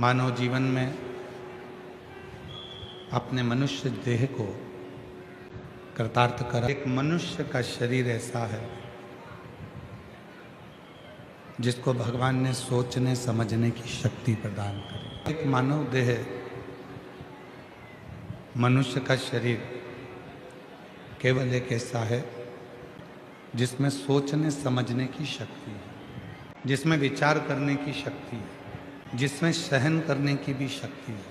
मानव जीवन में अपने मनुष्य देह को कृतार्थ कर। एक मनुष्य का शरीर ऐसा है जिसको भगवान ने सोचने समझने की शक्ति प्रदान करी। एक मानव देह, मनुष्य का शरीर केवल एक ऐसा है जिसमें सोचने समझने की शक्ति है, जिसमें विचार करने की शक्ति है, जिसमें सहन करने की भी शक्ति है,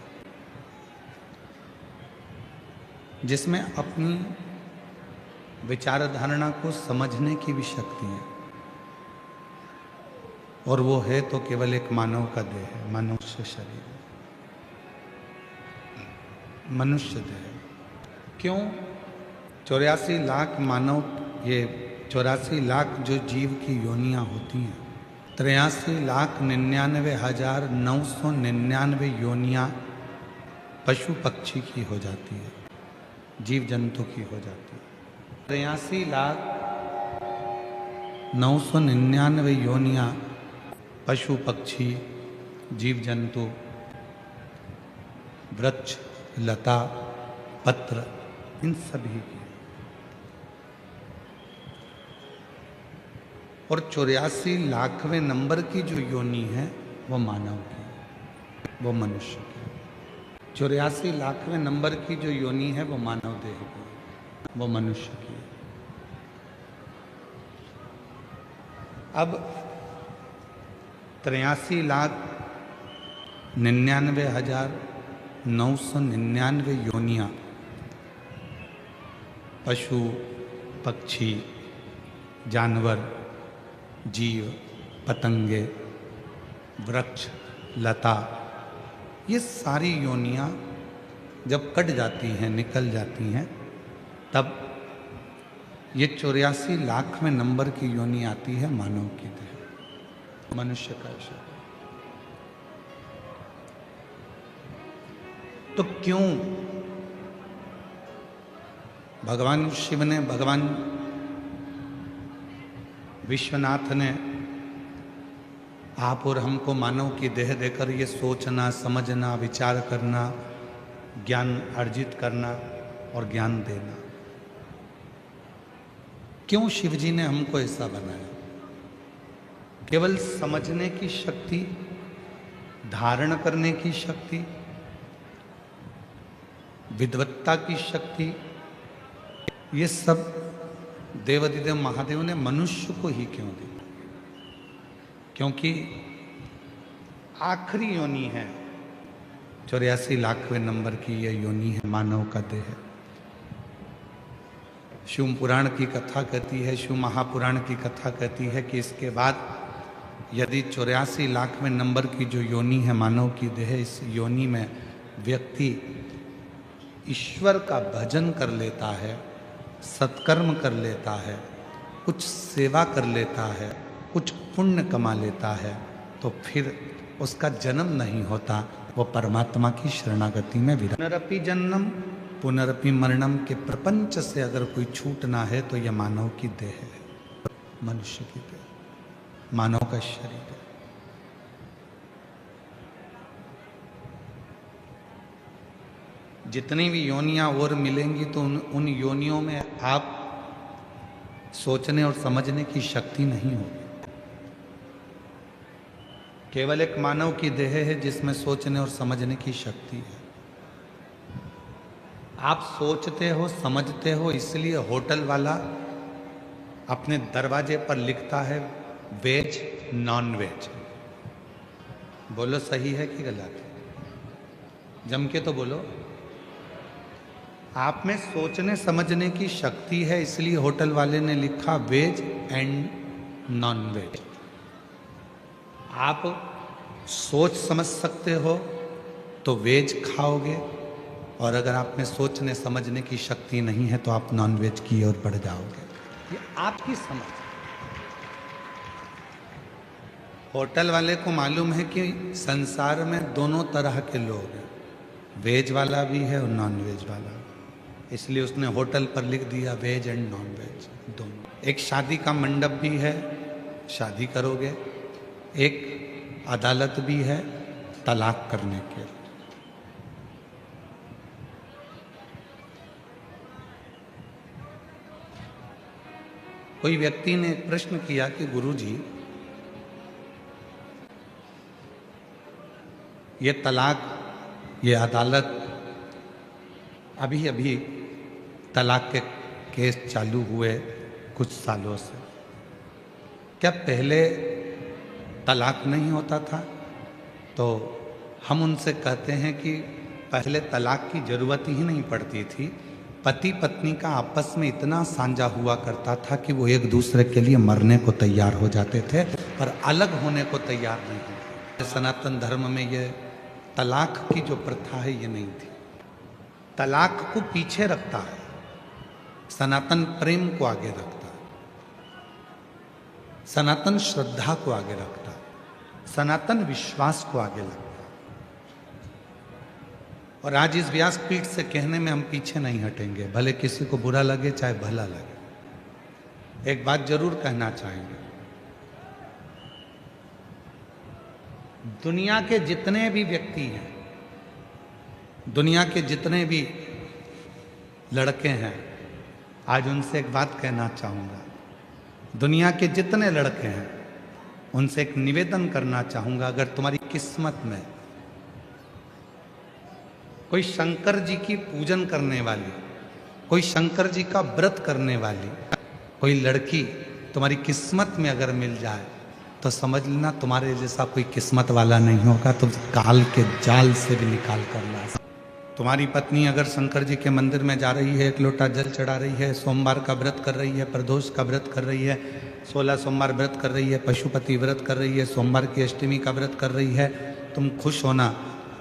जिसमें अपनी विचारधारणा को समझने की भी शक्ति है। और वो है तो केवल एक मानव का देह है, मनुष्य शरीर, मनुष्य देह। क्यों? 84 लाख मानव, ये 84 लाख जो जीव की योनियां होती हैं, 83,99,999 योनियां पशु पक्षी की हो जाती है, जीव जंतु की हो जाती है। 83,999 योनियां पशु पक्षी, जीव जंतु, वृक्ष, लता, पत्र, इन सभी की। और 84 लाखवें नंबर की जो योनि है वो मानव की, वो मनुष्य की। 84 लाखवें नंबर की जो योनि है वो मानव देह की, वो मनुष्य की। अब 83,99,999 योनियां पशु पक्षी, जानवर, जीव, पतंगे, वृक्ष, लता, ये सारी योनियां जब कट जाती हैं, निकल जाती हैं, तब ये 84 लाख में नंबर की योनि आती है मानव की देह, मनुष्य का शरीर। तो क्यों भगवान शिव ने, भगवान विश्वनाथ ने आप और हमको मानव की देह देकर ये सोचना, समझना, विचार करना, ज्ञान अर्जित करना और ज्ञान देना, क्यों शिव जी ने हमको ऐसा बनाया? केवल समझने की शक्ति, धारण करने की शक्ति, विद्वत्ता की शक्ति, ये सब देवाधिदेव महादेव ने मनुष्य को ही क्यों दी? क्योंकि आखिरी योनि है, 84 लाखवें नंबर की यह योनि है, मानव का देह। शिव पुराण की कथा कहती है, शिव महापुराण की कथा कहती है कि इसके बाद यदि 84 लाखवें नंबर की जो योनि है मानव की देह, इस योनि में व्यक्ति ईश्वर का भजन कर लेता है, सत्कर्म कर लेता है, कुछ सेवा कर लेता है, कुछ पुण्य कमा लेता है, तो फिर उसका जन्म नहीं होता, वो परमात्मा की शरणागति में विराज। पुनरपि जन्म पुनरपि मरणम के प्रपंच से अगर कोई छूटना है तो यह मानव की देह है, मनुष्य की देह, मानव का शरीर है। जितनी भी योनियां और मिलेंगी तो उन योनियों में आप सोचने और समझने की शक्ति नहीं होगी। केवल एक मानव की देह है जिसमें सोचने और समझने की शक्ति है। आप सोचते हो, समझते हो, इसलिए होटल वाला अपने दरवाजे पर लिखता है वेज, नॉन वेज। बोलो सही है कि गलत? जम के तो बोलो। आप में सोचने समझने की शक्ति है, इसलिए होटल वाले ने लिखा वेज एंड नॉन वेज। आप सोच समझ सकते हो तो वेज खाओगे, और अगर आप में सोचने समझने की शक्ति नहीं है तो आप नॉन वेज की ओर बढ़ जाओगे। ये आपकी समझ। होटल वाले को मालूम है कि संसार में दोनों तरह के लोग हैं, वेज वाला भी है और नॉन वेज वाला, इसलिए उसने होटल पर लिख दिया वेज एंड नॉन वेज दोनों। एक शादी का मंडप भी है, शादी करोगे, एक अदालत भी है, तलाक करने के लिए। कोई व्यक्ति ने एक प्रश्न किया कि गुरुजी, ये तलाक, ये अदालत, अभी अभी तलाक के केस चालू हुए कुछ सालों से, क्या पहले तलाक नहीं होता था? तो हम उनसे कहते हैं कि पहले तलाक की ज़रूरत ही नहीं पड़ती थी। पति पत्नी का आपस में इतना साझा हुआ करता था कि वो एक दूसरे के लिए मरने को तैयार हो जाते थे, पर अलग होने को तैयार नहीं थे। सनातन धर्म में ये तलाक की जो प्रथा है ये नहीं थी। तलाक को पीछे रखता है, सनातन प्रेम को आगे रखता है, सनातन श्रद्धा को आगे रखता है, सनातन विश्वास को आगे रखता है। और आज इस व्यासपीठ से कहने में हम पीछे नहीं हटेंगे, भले किसी को बुरा लगे चाहे भला लगे। एक बात जरूर कहना चाहेंगे, दुनिया के जितने भी व्यक्ति हैं, दुनिया के जितने भी लड़के हैं, आज उनसे एक बात कहना चाहूँगा। दुनिया के जितने लड़के हैं उनसे एक निवेदन करना चाहूँगा, अगर तुम्हारी किस्मत में कोई शंकर जी की पूजन करने वाली, कोई शंकर जी का व्रत करने वाली कोई लड़की तुम्हारी किस्मत में अगर मिल जाए तो समझ लेना तुम्हारे जैसा कोई किस्मत वाला नहीं होगा, तुम काल के जाल से भी निकाल कर ला। तुम्हारी पत्नी अगर शंकर जी के मंदिर में जा रही है, एक लोटा जल चढ़ा रही है, सोमवार का व्रत कर रही है, प्रदोष का व्रत कर रही है, 16 सोमवार व्रत कर रही है, पशुपति व्रत कर रही है, सोमवार की अष्टमी का व्रत कर रही है, तुम खुश होना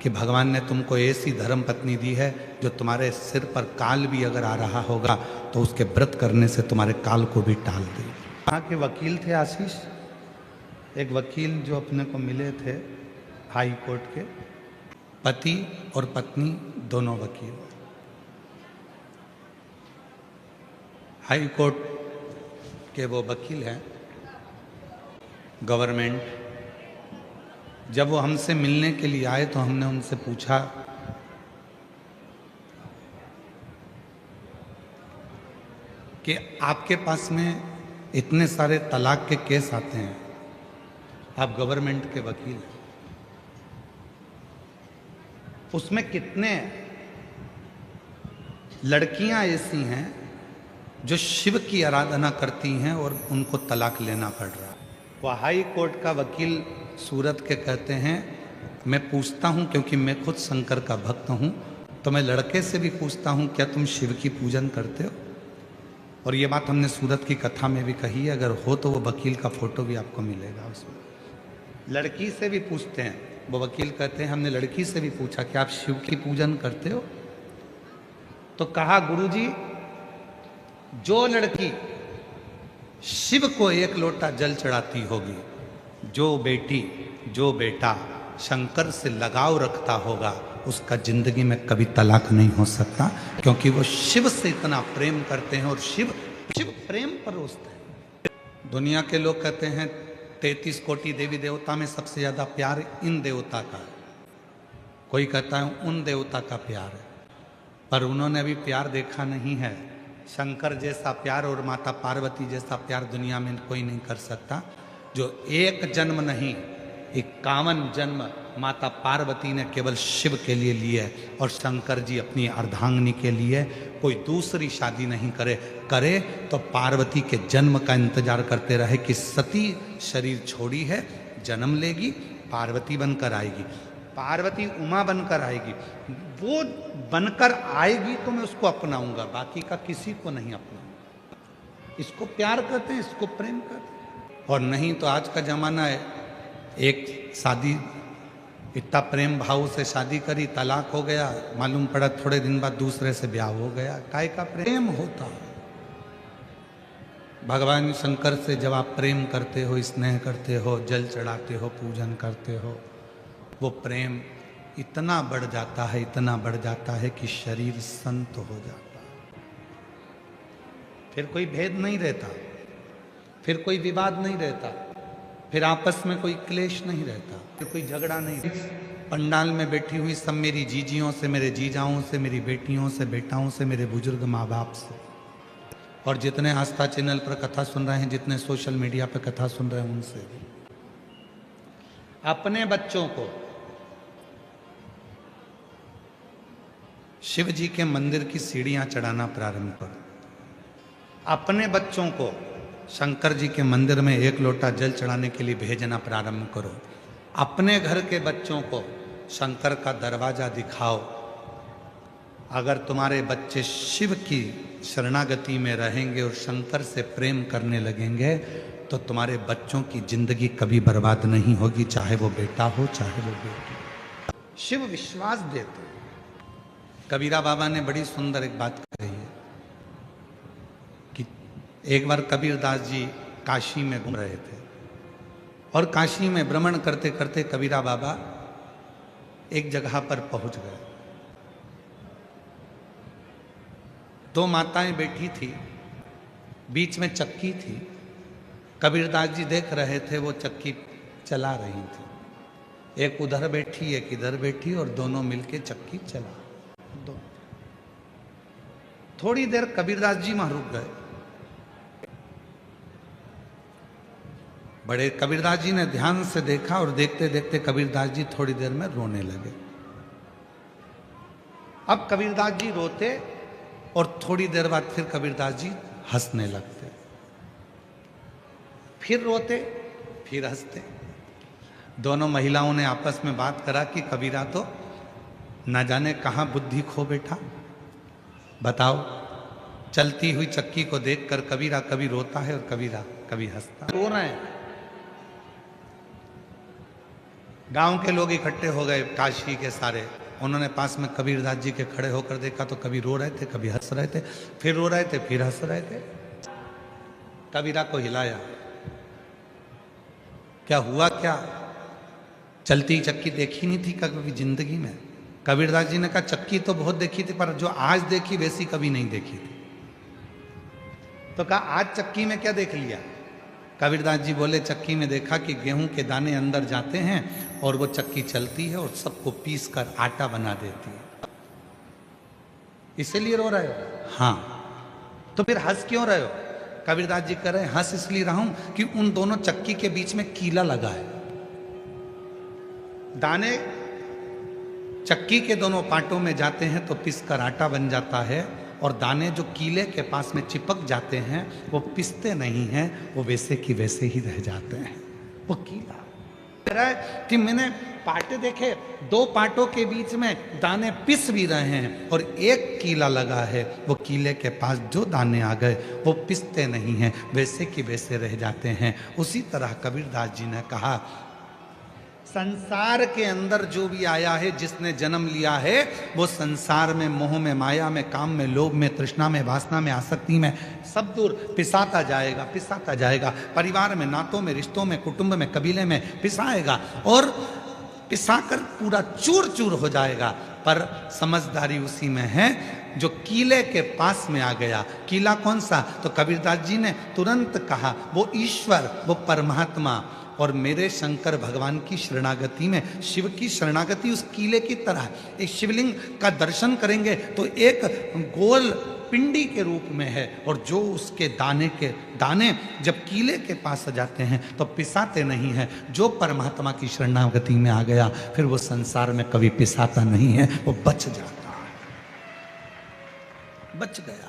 कि भगवान ने तुमको ऐसी धर्म पत्नी दी है जो तुम्हारे सिर पर काल भी अगर आ रहा होगा तो उसके व्रत करने से तुम्हारे काल को भी टाल दे। वहाँ के वकील थे आशीष, एक वकील जो अपने को मिले थे हाई कोर्ट के, पति और पत्नी दोनों वकील। हाई कोर्ट के वो वकील हैं, गवर्नमेंट। जब वो हमसे मिलने के लिए आए तो हमने उनसे पूछा कि आपके पास में इतने सारे तलाक के केस आते हैं, आप गवर्नमेंट के वकील हैं, उसमें कितने लड़कियां ऐसी हैं जो शिव की आराधना करती हैं और उनको तलाक लेना पड़ रहा है। वो हाई कोर्ट का वकील सूरत के कहते हैं, मैं पूछता हूं क्योंकि मैं खुद शंकर का भक्त हूं, तो मैं लड़के से भी पूछता हूं क्या तुम शिव की पूजन करते हो? और ये बात हमने सूरत की कथा में भी कही है, अगर हो तो वो वकील का फोटो भी आपको मिलेगा उसमें। लड़की से भी पूछते हैं, वो वकील कहते हैं हमने लड़की से भी पूछा कि आप शिव की पूजन करते हो? तो कहा गुरुजी, जो लड़की शिव को एक लोटा जल चढ़ाती होगी, जो बेटी जो बेटा शंकर से लगाव रखता होगा, उसका जिंदगी में कभी तलाक नहीं हो सकता, क्योंकि वो शिव से इतना प्रेम करते हैं और शिव प्रेम परोसते हैं। दुनिया के लोग कहते हैं 33 कोटि देवी देवता में सबसे ज्यादा प्यार इन देवता का है, कोई कहता है उन देवता का प्यार है, पर उन्होंने अभी प्यार देखा नहीं है। शंकर जैसा प्यार और माता पार्वती जैसा प्यार दुनिया में कोई नहीं कर सकता। जो एक जन्म नहीं 51 जन्म माता पार्वती ने केवल शिव के लिए लिए और शंकर जी अपनी अर्धांगिनी के लिए, कोई दूसरी शादी नहीं करे तो पार्वती के जन्म का इंतजार करते रहे कि सती शरीर छोड़ी है, जन्म लेगी, पार्वती बनकर आएगी, पार्वती उमा बनकर आएगी, वो बनकर आएगी तो मैं उसको अपनाऊंगा, बाकी का किसी को नहीं अपनाऊंगा। इसको प्यार कहते हैं, इसको प्रेम कहते हैं। और नहीं तो आज का जमाना है, एक शादी इतना प्रेम भाव से शादी करी, तलाक हो गया, मालूम पड़ा थोड़े दिन बाद दूसरे से ब्याह हो गया। काय का प्रेम होता है? भगवान शंकर से जब आप प्रेम करते हो, स्नेह करते हो, जल चढ़ाते हो, पूजन करते हो, वो प्रेम इतना बढ़ जाता है, इतना बढ़ जाता है कि शरीर संत हो जाता है। फिर कोई भेद नहीं रहता, फिर कोई विवाद नहीं रहता, फिर आपस में कोई क्लेश नहीं रहता, फिर कोई झगड़ा नहीं रहता। पंडाल में बैठी हुई सब मेरी जीजियों से, मेरे जीजाओं से, मेरी बेटियों से, बेटाओं से, मेरे बुजुर्ग माँ बाप से, और जितने आस्था चैनल पर कथा सुन रहे हैं, जितने सोशल मीडिया पर कथा सुन रहे हैं, उनसे भी अपने बच्चों को शिव जी के मंदिर की सीढ़ियां चढ़ाना प्रारंभ करो। अपने बच्चों को शंकर जी के मंदिर में 1 लोटा जल चढ़ाने के लिए भेजना प्रारंभ करो। अपने घर के बच्चों को शंकर का दरवाजा दिखाओ। अगर तुम्हारे बच्चे शिव की शरणागति में रहेंगे और शंकर से प्रेम करने लगेंगे तो तुम्हारे बच्चों की जिंदगी कभी बर्बाद नहीं होगी, चाहे वो बेटा हो चाहे वो बेटी। शिव विश्वास देते। कबीरा बाबा ने बड़ी सुंदर एक बात कही है कि एक बार कबीरदास जी काशी में घूम रहे थे और काशी में भ्रमण करते करते कबीरा बाबा एक जगह पर पहुंच गए। 2 माताएं बैठी थी, बीच में चक्की थी। कबीरदास जी देख रहे थे, वो चक्की चला रही थी। एक उधर बैठी, एक इधर बैठी, और दोनों मिलके चक्की चला। थोड़ी देर कबीरदास जी वहां रुक गए। बड़े कबीरदास जी ने ध्यान से देखा और देखते देखते कबीरदास जी थोड़ी देर में रोने लगे। अब कबीरदास जी रोते और थोड़ी देर बाद फिर कबीरदास जी हंसने लगते, फिर रोते फिर हंसते। दोनों महिलाओं ने आपस में बात करा कि कबीरा तो ना जाने कहां बुद्धि खो बैठा। बताओ, चलती हुई चक्की को देखकर कबीरा कभी रोता है और कबीरा कभी हंसता। रो रहे हैं। गांव के लोग इकट्ठे हो गए, काशी के सारे। उन्होंने पास में कबीरदास जी के खड़े होकर देखा तो कभी रो रहे थे, कभी हंस रहे थे, फिर रो रहे थे, फिर हंस रहे थे। कबीरा को हिलाया, क्या हुआ क्या? चलती चक्की देखी नहीं थी कभी जिंदगी में? कबीरदास जी ने कहा चक्की तो बहुत देखी थी, पर जो आज देखी वैसी कभी नहीं देखी थी। तो कहा आज चक्की में क्या देख लिया? कबीरदास जी बोले चक्की में देखा कि गेहूं के दाने अंदर जाते हैं और वो चक्की चलती है और सबको पीस कर आटा बना देती है। इसीलिए रो रहे हो? हाँ। तो फिर हंस क्यों रहे हो? कबीरदास जी कह रहे हैं हंस इसलिए रहा हूं कि उन दोनों चक्की के बीच में कीला लगा है। दाने चक्की के दोनों पार्टों में जाते हैं तो पिस कर आटा बन जाता है, और दाने जो कीले के पास में चिपक जाते हैं वो पिसते नहीं हैं, वो वैसे की वैसे ही रह जाते हैं। वो कीला कह रहा है कि मैंने पार्टे देखे, 2 पार्टों के बीच में दाने पिस भी रहे हैं और एक कीला लगा है। वो कीले के पास जो दाने आ गए वो पिसते नहीं हैं, वैसे की वैसे रह जाते हैं। उसी तरह कबीरदास जी ने कहा संसार के अंदर जो भी आया है, जिसने जन्म लिया है, वो संसार में, मोह में, माया में, काम में, लोभ में, तृष्णा में, वासना में, आसक्ति में सब दूर पिसाता जाएगा, पिसाता जाएगा। परिवार में, नातों में, रिश्तों में, कुटुंब में, कबीले में पिसाएगा और पिसाकर पूरा चूर चूर हो जाएगा। पर समझदारी उसी में है जो कीले के पास में आ गया। कीला कौन सा? तो कबीरदास जी ने तुरंत कहा वो ईश्वर, वो परमात्मा। और मेरे शंकर भगवान की शरणागति में, शिव की शरणागति उस कीले की तरह। एक शिवलिंग का दर्शन करेंगे तो एक गोल पिंडी के रूप में है, और जो उसके दाने जब कीले के पास जाते हैं तो पिसाते नहीं हैं। जो परमात्मा की शरणागति में आ गया फिर वो संसार में कभी पिसाता नहीं है, वो बच जाता है, बच गया।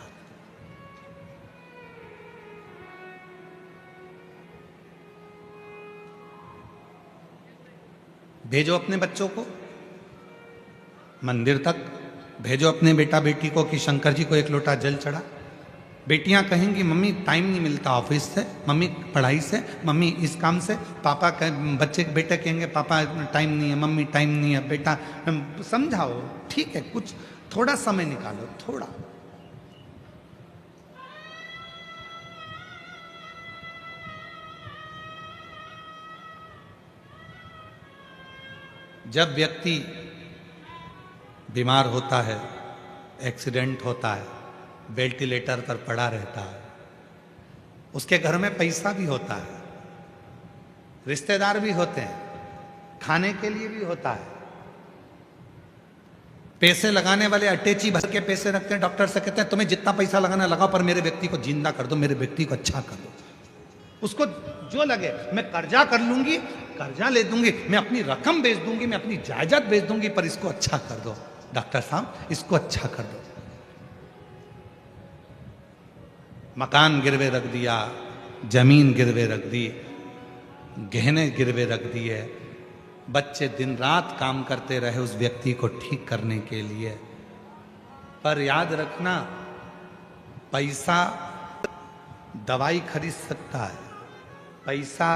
भेजो अपने बच्चों को मंदिर तक, भेजो अपने बेटा बेटी को कि शंकर जी को 1 लोटा जल चढ़ा। बेटियां कहेंगी मम्मी टाइम नहीं मिलता ऑफिस से, मम्मी पढ़ाई से, मम्मी इस काम से। पापा बेटे कहेंगे पापा टाइम नहीं है, मम्मी टाइम नहीं है। बेटा समझाओ, ठीक है, कुछ थोड़ा समय निकालो, थोड़ा। जब व्यक्ति बीमार होता है, एक्सीडेंट होता है, वेंटिलेटर पर पड़ा रहता है, उसके घर में पैसा भी होता है, रिश्तेदार भी होते हैं, खाने के लिए भी होता है, पैसे लगाने वाले अटैची भर के पैसे रखते हैं, डॉक्टर से कहते हैं तुम्हें जितना पैसा लगाना लगाओ, पर मेरे व्यक्ति को जिंदा कर दो, मेरे व्यक्ति को अच्छा कर दो। उसको जो लगे, मैं कर्जा कर लूंगी, कर्जा ले दूंगी, मैं अपनी रकम बेच दूंगी, मैं अपनी जायदाद बेच दूंगी, पर इसको अच्छा कर दो डॉक्टर साहब, इसको अच्छा कर दो। मकान गिरवे रख दिया, जमीन गिरवे रख दी, गहने गिरवे रख दिए, बच्चे दिन रात काम करते रहे उस व्यक्ति को ठीक करने के लिए। पर याद रखना, पैसा दवाई खरीद सकता है, पैसा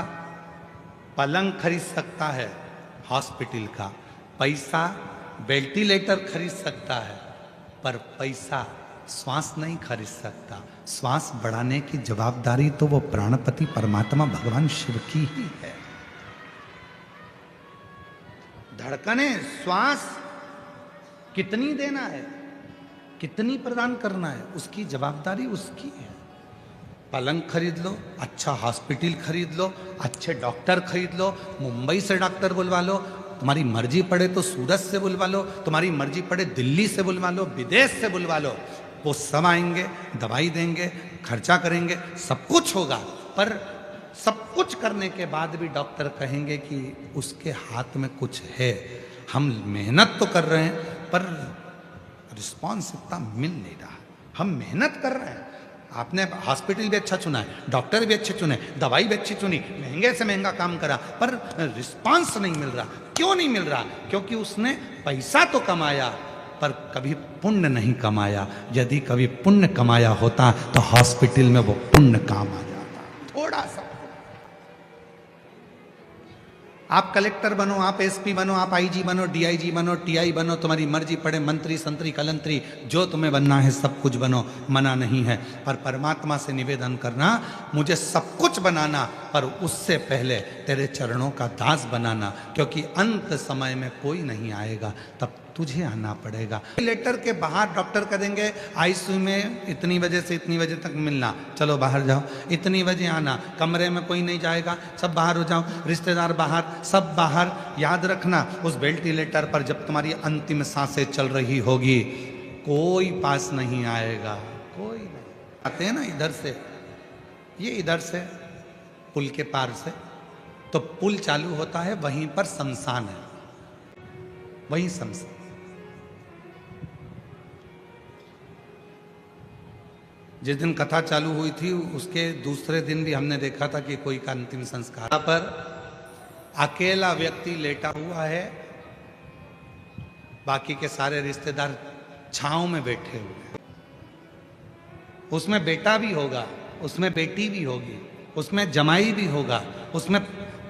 पलंग खरीद सकता है हॉस्पिटल का, पैसा वेंटिलेटर खरीद सकता है, पर पैसा श्वास नहीं खरीद सकता। श्वास बढ़ाने की जवाबदारी तो वो प्राणपति परमात्मा भगवान शिव की ही है। धड़कने, श्वास कितनी देना है, कितनी प्रदान करना है, उसकी जवाबदारी उसकी है। पलंग खरीद लो, अच्छा हॉस्पिटल खरीद लो, अच्छे डॉक्टर खरीद लो, मुंबई से डॉक्टर बुलवा लो, तुम्हारी मर्जी पड़े तो सूरत से बुलवा लो, तुम्हारी मर्जी पड़े दिल्ली से बुलवा लो, विदेश से बुलवा लो, वो सब आएंगे, दवाई देंगे, खर्चा करेंगे, सब कुछ होगा। पर सब कुछ करने के बाद भी डॉक्टर कहेंगे कि उसके हाथ में कुछ है, हम मेहनत तो कर रहे हैं पर रिस्पॉन्स इतना मिल नहीं रहा। हम मेहनत कर रहे हैं, आपने हॉस्पिटल भी अच्छा चुना है, डॉक्टर भी अच्छे चुने, दवाई भी अच्छी चुनी, महंगे से महंगा काम करा, पर रिस्पॉन्स नहीं मिल रहा। क्यों नहीं मिल रहा? क्योंकि उसने पैसा तो कमाया पर कभी पुण्य नहीं कमाया। यदि कभी पुण्य कमाया होता तो हॉस्पिटल में वो पुण्य काम आ जाता। थोड़ा सा आप कलेक्टर बनो, आप एसपी बनो, आप आईजी बनो, डीआईजी बनो, टीआई बनो, तुम्हारी मर्जी पड़े, मंत्री संतरी कलंतरी, जो तुम्हें बनना है सब कुछ बनो, मना नहीं है। पर परमात्मा से निवेदन करना, मुझे सब कुछ बनाना, पर उससे पहले तेरे चरणों का दास बनाना, क्योंकि अंत समय में कोई नहीं आएगा, तब तुझे आना पड़ेगा। लेटर के बाहर डॉक्टर कहेंगे आईसीयू में इतनी बजे से इतनी बजे तक मिलना, चलो बाहर जाओ, इतनी बजे आना, कमरे में कोई नहीं जाएगा, सब बाहर हो जाओ, रिश्तेदार बाहर, सब बाहर। याद रखना, उस वेंटिलेटर पर जब तुम्हारी अंतिम सांसें चल रही होगी, कोई पास नहीं आएगा, कोई नहीं। आते हैं ना इधर से, ये इधर से पुल के पार से, तो पुल चालू होता है, वहीं पर शमशान है, वहीं शमशान। जिस दिन कथा चालू हुई थी उसके दूसरे दिन भी हमने देखा था कि कोई का अंतिम संस्कार पर अकेला व्यक्ति लेटा हुआ है, बाकी के सारे रिश्तेदार छांव में बैठे हुए हैं। उसमें बेटा भी होगा, उसमें बेटी भी होगी, उसमें जमाई भी होगा, उसमें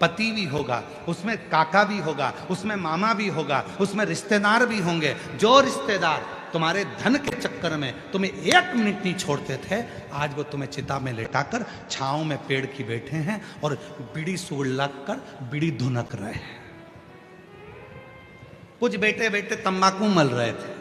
पति भी होगा, उसमें काका भी होगा, उसमें मामा भी होगा, उसमें रिश्तेदार भी होंगे। जो रिश्तेदार तुम्हारे धन के चक्कर में तुम्हें एक मिनट नहीं छोड़ते थे, आज वो तुम्हें चिता में लेटाकर छांव में पेड़ की बैठे हैं और बीड़ी सूड़ कर बीड़ी धुनक रहे हैं। कुछ बैठे बैठे तंबाकू मल रहे थे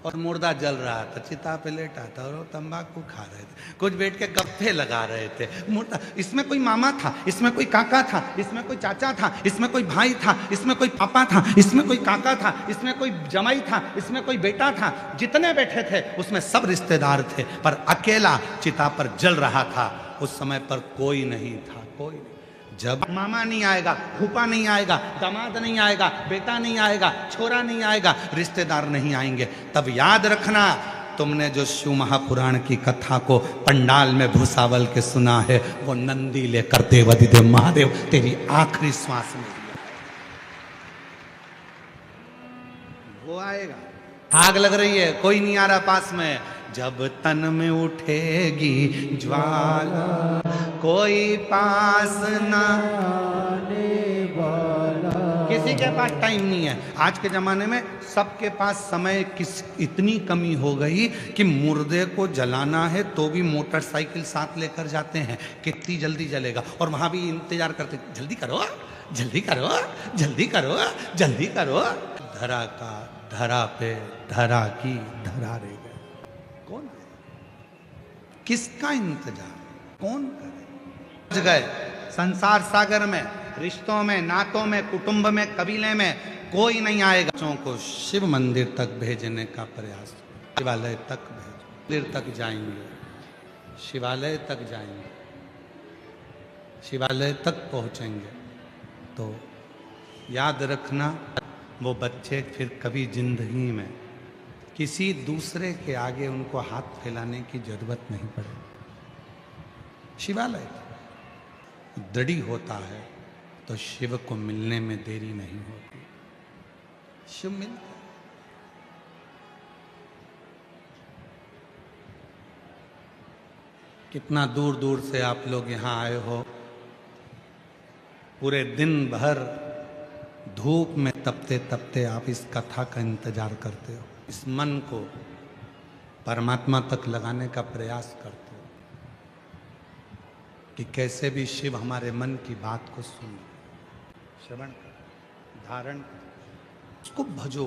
और मुर्दा जल रहा था, चिता पे लेटा था और तंबाकू खा रहे थे। कुछ बैठ के गप्पे लगा रहे थे, मुर्दा, इसमें कोई मामा था, इसमें कोई काका था, इसमें कोई चाचा था, इसमें कोई भाई था, इसमें कोई पापा था, इसमें कोई काका था, इसमें कोई जमाई था, इसमें कोई बेटा था। जितने बैठे थे उसमें सब रिश्तेदार थे, पर अकेला चिता पर जल रहा था। उस समय पर कोई नहीं था, कोई नहीं। जब मामा नहीं आएगा, फूफा नहीं आएगा, दामाद नहीं आएगा, बेटा नहीं आएगा, छोरा नहीं आएगा, रिश्तेदार नहीं आएंगे, तब याद रखना, तुमने जो शिव महापुराण की कथा को पंडाल में भूसावल के सुना है, वो नंदी लेकर देवाधिदेव महादेव तेरी आखिरी श्वास में दिया, वो आएगा। आग लग रही है, कोई नहीं आ रहा पास में। जब तन में उठेगी ज्वाला, कोई पास ना आने वाला। किसी के पास टाइम नहीं है। आज के जमाने में सबके पास समय इतनी कमी हो गई कि मुर्दे को जलाना है तो भी मोटरसाइकिल साथ लेकर जाते हैं, कितनी जल्दी जलेगा, और वहां भी इंतजार करते, जल्दी करो, जल्दी करो, जल्दी करो, जल्दी करो। धरा का धरा पे, धरा की धरा रह गए। कौन है? किसका इंतजार कौन करे? गए संसार सागर में, रिश्तों में, नातों में, कुटुंब में, कबीले में कोई नहीं आएगा। बच्चों को शिव मंदिर तक भेजने का प्रयास, शिवालय तक भेज, मंदिर तक जाएंगे, शिवालय तक जाएंगे, शिवालय तक पहुंचेंगे, तो याद रखना वो बच्चे फिर कभी जिंदगी में किसी दूसरे के आगे उनको हाथ फैलाने की जरूरत नहीं पड़े। शिवालय दृढ़ होता है तो शिव को मिलने में देरी नहीं होती, शिव मिलता है। कितना दूर दूर से आप लोग यहाँ आए हो, पूरे दिन भर धूप में तपते तपते आप इस कथा का इंतजार करते हो, इस मन को परमात्मा तक लगाने का प्रयास करते हो कि कैसे भी शिव हमारे मन की बात को सुन, श्रवण कर, धारण कर, उसको भजो।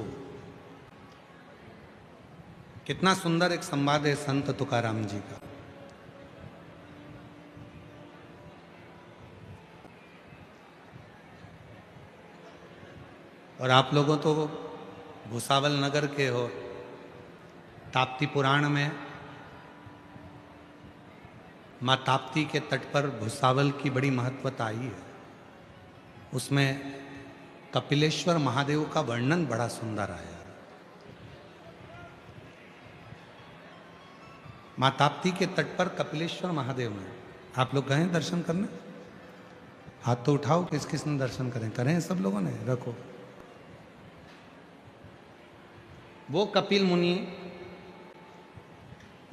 कितना सुंदर एक संवाद है संत तुकाराम जी का। और आप लोगों तो भुसावल नगर के हो, ताप्ती पुराण में माँ ताप्ती के तट पर भुसावल की बड़ी महत्वता आई है। उसमें कपिलेश्वर महादेव का वर्णन बड़ा सुंदर आया। माँ ताप्ती के तट पर कपिलेश्वर महादेव में आप लोग गए दर्शन करने? हाथ तो उठाओ, किस किस ने दर्शन करें सब लोगों ने, रखो। वो कपिल मुनि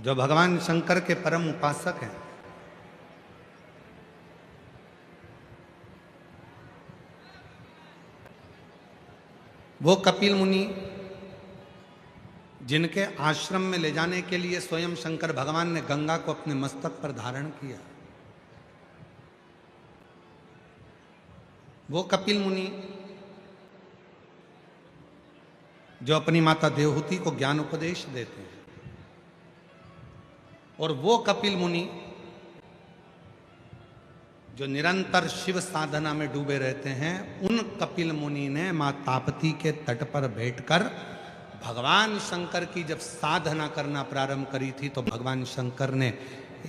जो भगवान शंकर के परम उपासक हैं, वो कपिल मुनि जिनके आश्रम में ले जाने के लिए स्वयं शंकर भगवान ने गंगा को अपने मस्तक पर धारण किया, वो कपिल मुनि जो अपनी माता देवहूति को ज्ञान उपदेश देते हैं, और वो कपिल मुनि जो निरंतर शिव साधना में डूबे रहते हैं, उन कपिल मुनि ने मां ताप्ती के तट पर बैठकर भगवान शंकर की जब साधना करना प्रारंभ करी थी, तो भगवान शंकर ने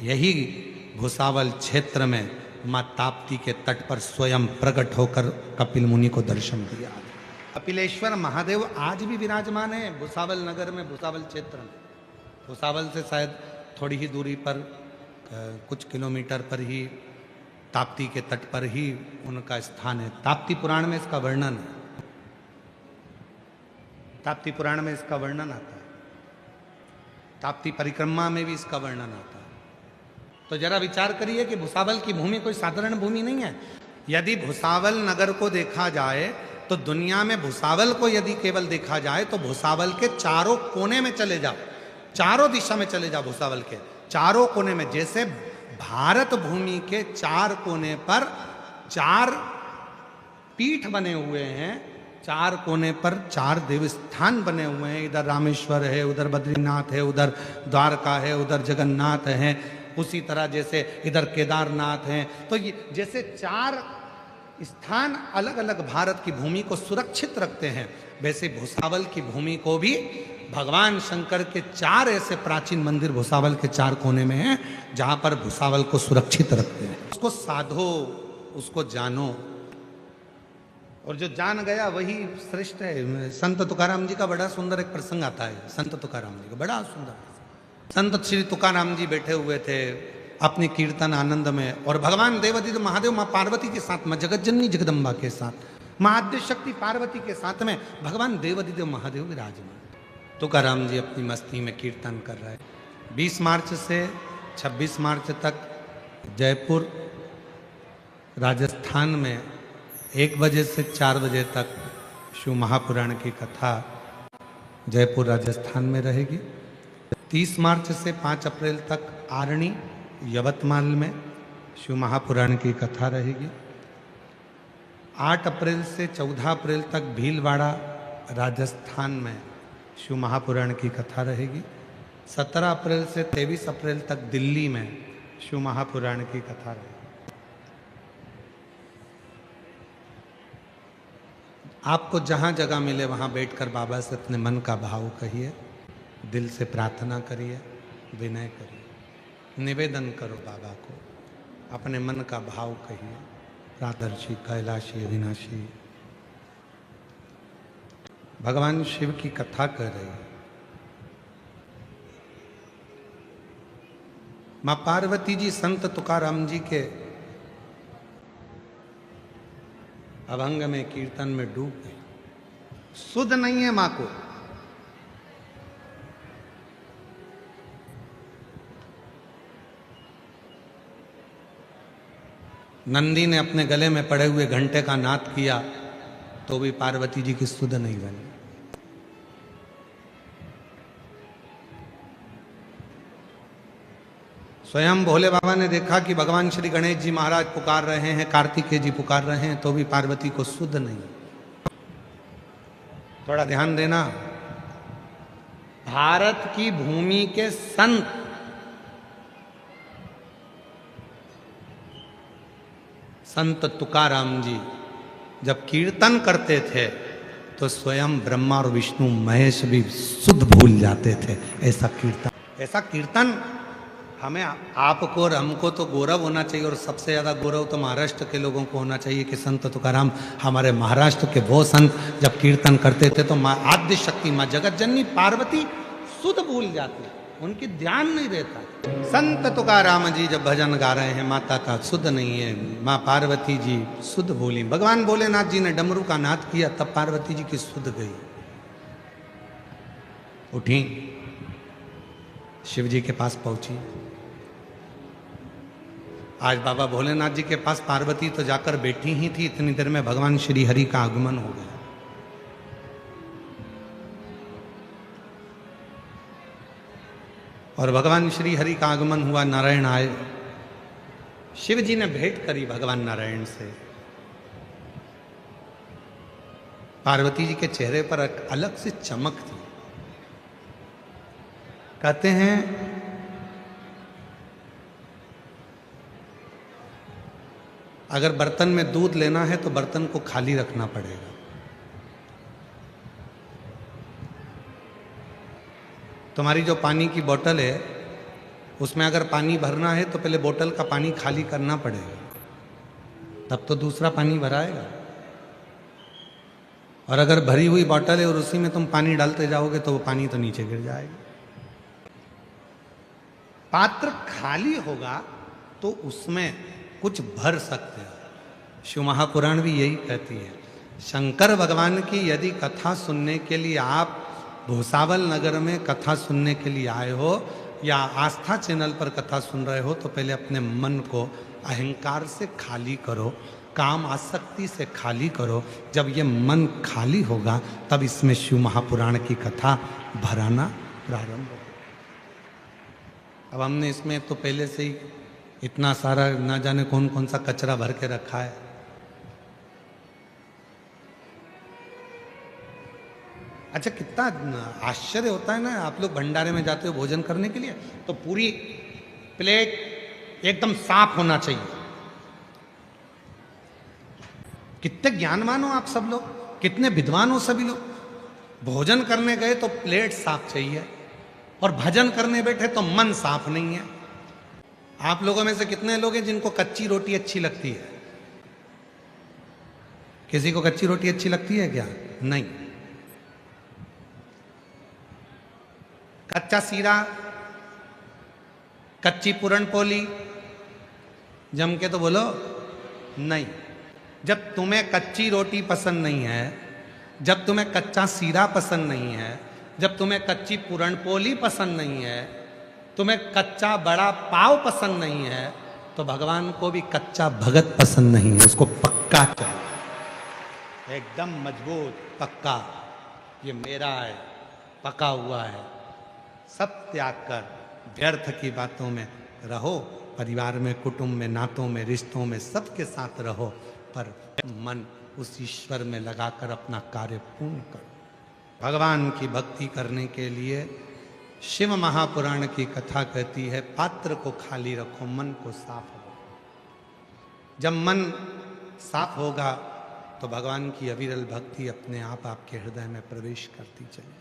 यही भुसावल क्षेत्र में मां ताप्ती के तट पर स्वयं प्रकट होकर कपिल मुनि को दर्शन दिया। कपिलेश्वर महादेव आज भी विराजमान है भुसावल नगर में, भुसावल क्षेत्र में। भुसावल से शायद थोड़ी ही दूरी पर, कुछ किलोमीटर पर ही ताप्ती के तट पर ही उनका स्थान है। ताप्ती पुराण में इसका वर्णन है, ताप्ती पुराण में इसका वर्णन आता है, ताप्ती परिक्रमा में भी इसका वर्णन आता है। तो जरा विचार करिए कि भुसावल की भूमि कोई साधारण भूमि नहीं है। यदि भुसावल नगर को देखा जाए तो दुनिया में भुसावल को यदि केवल देखा जाए तो भुसावल के चारों कोने में चले जाओ, चारों दिशा में चले जाओ, भुसावल के चारों कोने में, जैसे भारत भूमि के चार कोने पर चार पीठ बने हुए हैं, चार कोने पर चार देवस्थान बने हुए हैं। इधर रामेश्वर है, उधर बद्रीनाथ है, उधर द्वारका है, उधर जगन्नाथ है, उसी तरह जैसे इधर केदारनाथ है। तो ये जैसे चार स्थान अलग अलग भारत की भूमि को सुरक्षित रखते हैं, वैसे भुसावल की भूमि को भी भगवान शंकर के चार ऐसे प्राचीन मंदिर भुसावल के चार कोने में हैं, जहां पर भुसावल को सुरक्षित रखते हैं। उसको साधो, उसको जानो, और जो जान गया वही श्रेष्ठ है। संत तुकाराम जी का बड़ा सुंदर एक प्रसंग आता है, संत तुकाराम जी का बड़ा सुंदर। संत श्री तुकाराम जी बैठे हुए थे अपने कीर्तन आनंद में, और भगवान देवादिदेव महादेव माँ पार्वती के साथ में, जगत जननी जगदम्बा के साथ, माँ आद्य शक्ति पार्वती के साथ में भगवान देवादिदेव महादेव विराजमान। तुकाराम जी अपनी मस्ती में कीर्तन कर रहे। 20 मार्च से 26 मार्च तक जयपुर राजस्थान में 1 बजे से 4 बजे तक शिव महापुराण की कथा जयपुर राजस्थान में रहेगी। 30 मार्च से 5 अप्रैल तक आरणी यवतमाल में शिव महापुराण की कथा रहेगी। 8 अप्रैल से 14 अप्रैल तक भीलवाड़ा राजस्थान में शिव महापुराण की कथा रहेगी। 17 अप्रैल से 23 अप्रैल तक दिल्ली में शिव महापुराण की कथा रहेगी। आपको जहाँ जगह मिले वहाँ बैठकर बाबा से अपने मन का भाव कहिए, दिल से प्रार्थना करिए, विनय करिए, निवेदन करो बाबा को, अपने मन का भाव कहिए। प्रादर्शी, कैलाशी, अविनाशी भगवान शिव की कथा कर रहे हैं। माँ पार्वती जी संत तुकाराम जी के अभंग में, कीर्तन में डूब गए। सुध नहीं है मां को। नंदी ने अपने गले में पड़े हुए घंटे का नाद किया तो भी पार्वती जी की सुध नहीं बनी। स्वयं भोले बाबा ने देखा कि भगवान श्री गणेश जी महाराज पुकार रहे हैं, कार्तिकेय जी पुकार रहे हैं, तो भी पार्वती को सुध नहीं। थोड़ा ध्यान देना, भारत की भूमि के संत संत तुकाराम जी जब कीर्तन करते थे तो स्वयं ब्रह्मा और विष्णु महेश भी सुध भूल जाते थे। ऐसा कीर्तन हमें, आपको और हमको तो गौरव होना चाहिए, और सबसे ज़्यादा गौरव तो महाराष्ट्र के लोगों को होना चाहिए कि संत तुकाराम, हमारे महाराष्ट्र के वो संत जब कीर्तन करते थे तो माँ आद्य शक्ति, माँ जगत जननी पार्वती सुध भूल जाती, उनकी ध्यान नहीं रहता। संत तुकाराम जी जब भजन गा रहे हैं, माता का सुध नहीं है, माँ पार्वती जी सुध भूली। भगवान भोलेनाथ जी ने डमरू का नाद किया, तब पार्वती जी की सुध गई। उठी, शिव जी के पास पहुंची। आज बाबा भोलेनाथ जी के पास पार्वती तो जाकर बैठी ही थी, इतनी देर में भगवान श्री हरि का आगमन हो गया। और भगवान श्री हरि का आगमन हुआ, नारायण आए। शिव जी ने भेंट करी भगवान नारायण से। पार्वती जी के चेहरे पर एक अलग से चमक थी। कहते हैं अगर बर्तन में दूध लेना है तो बर्तन को खाली रखना पड़ेगा। तुम्हारी जो पानी की बोतल है उसमें अगर पानी भरना है तो पहले बोतल का पानी खाली करना पड़ेगा, तब तो दूसरा पानी भराएगा। और अगर भरी हुई बोतल है और उसी में तुम पानी डालते जाओगे तो वो पानी तो नीचे गिर जाएगा। पात्र खाली होगा तो उसमें कुछ भर सकते हो। शिव महापुराण भी यही कहती है। शंकर भगवान की यदि कथा सुनने के लिए आप भूसावल नगर में कथा सुनने के लिए आए हो या आस्था चैनल पर कथा सुन रहे हो, तो पहले अपने मन को अहंकार से खाली करो, काम आसक्ति से खाली करो। जब ये मन खाली होगा तब इसमें शिव महापुराण की कथा भराना प्रारंभ होगा। अब हमने इसमें तो पहले से ही इतना सारा ना जाने कौन कौन सा कचरा भर के रखा है। अच्छा, कितना आश्चर्य होता है ना, आप लोग भंडारे में जाते हो भोजन करने के लिए तो पूरी प्लेट एकदम साफ होना चाहिए। कितने ज्ञानवान हो आप सब लोग, कितने विद्वान हो सभी लोग। भोजन करने गए तो प्लेट साफ चाहिए, और भजन करने बैठे तो मन साफ नहीं है। आप लोगों में से कितने लोग हैं जिनको कच्ची रोटी अच्छी लगती है? किसी को कच्ची रोटी अच्छी लगती है क्या? नहीं। कच्चा सीरा, कच्ची पूरण पोली जम के तो बोलो नहीं। जब तुम्हें कच्ची रोटी पसंद नहीं है, जब तुम्हें कच्चा सीरा पसंद नहीं है, जब तुम्हें कच्ची पूरण पोली पसंद नहीं है, तुम्हें कच्चा बड़ा पाव पसंद नहीं है, तो भगवान को भी कच्चा भगत पसंद नहीं है। उसको पक्का चाहिए, एकदम मजबूत पक्का। ये मेरा है, पका हुआ है। सब त्याग कर व्यर्थ की बातों में रहो। परिवार में, कुटुंब में, नातों में, रिश्तों में सबके साथ रहो, पर मन उस ईश्वर में लगाकर अपना कार्य पूर्ण करो। भगवान की भक्ति करने के लिए शिव महापुराण की कथा कहती है, पात्र को खाली रखो, मन को साफ रखो। जब मन साफ होगा तो भगवान की अविरल भक्ति अपने आप आपके हृदय में प्रवेश करती चली।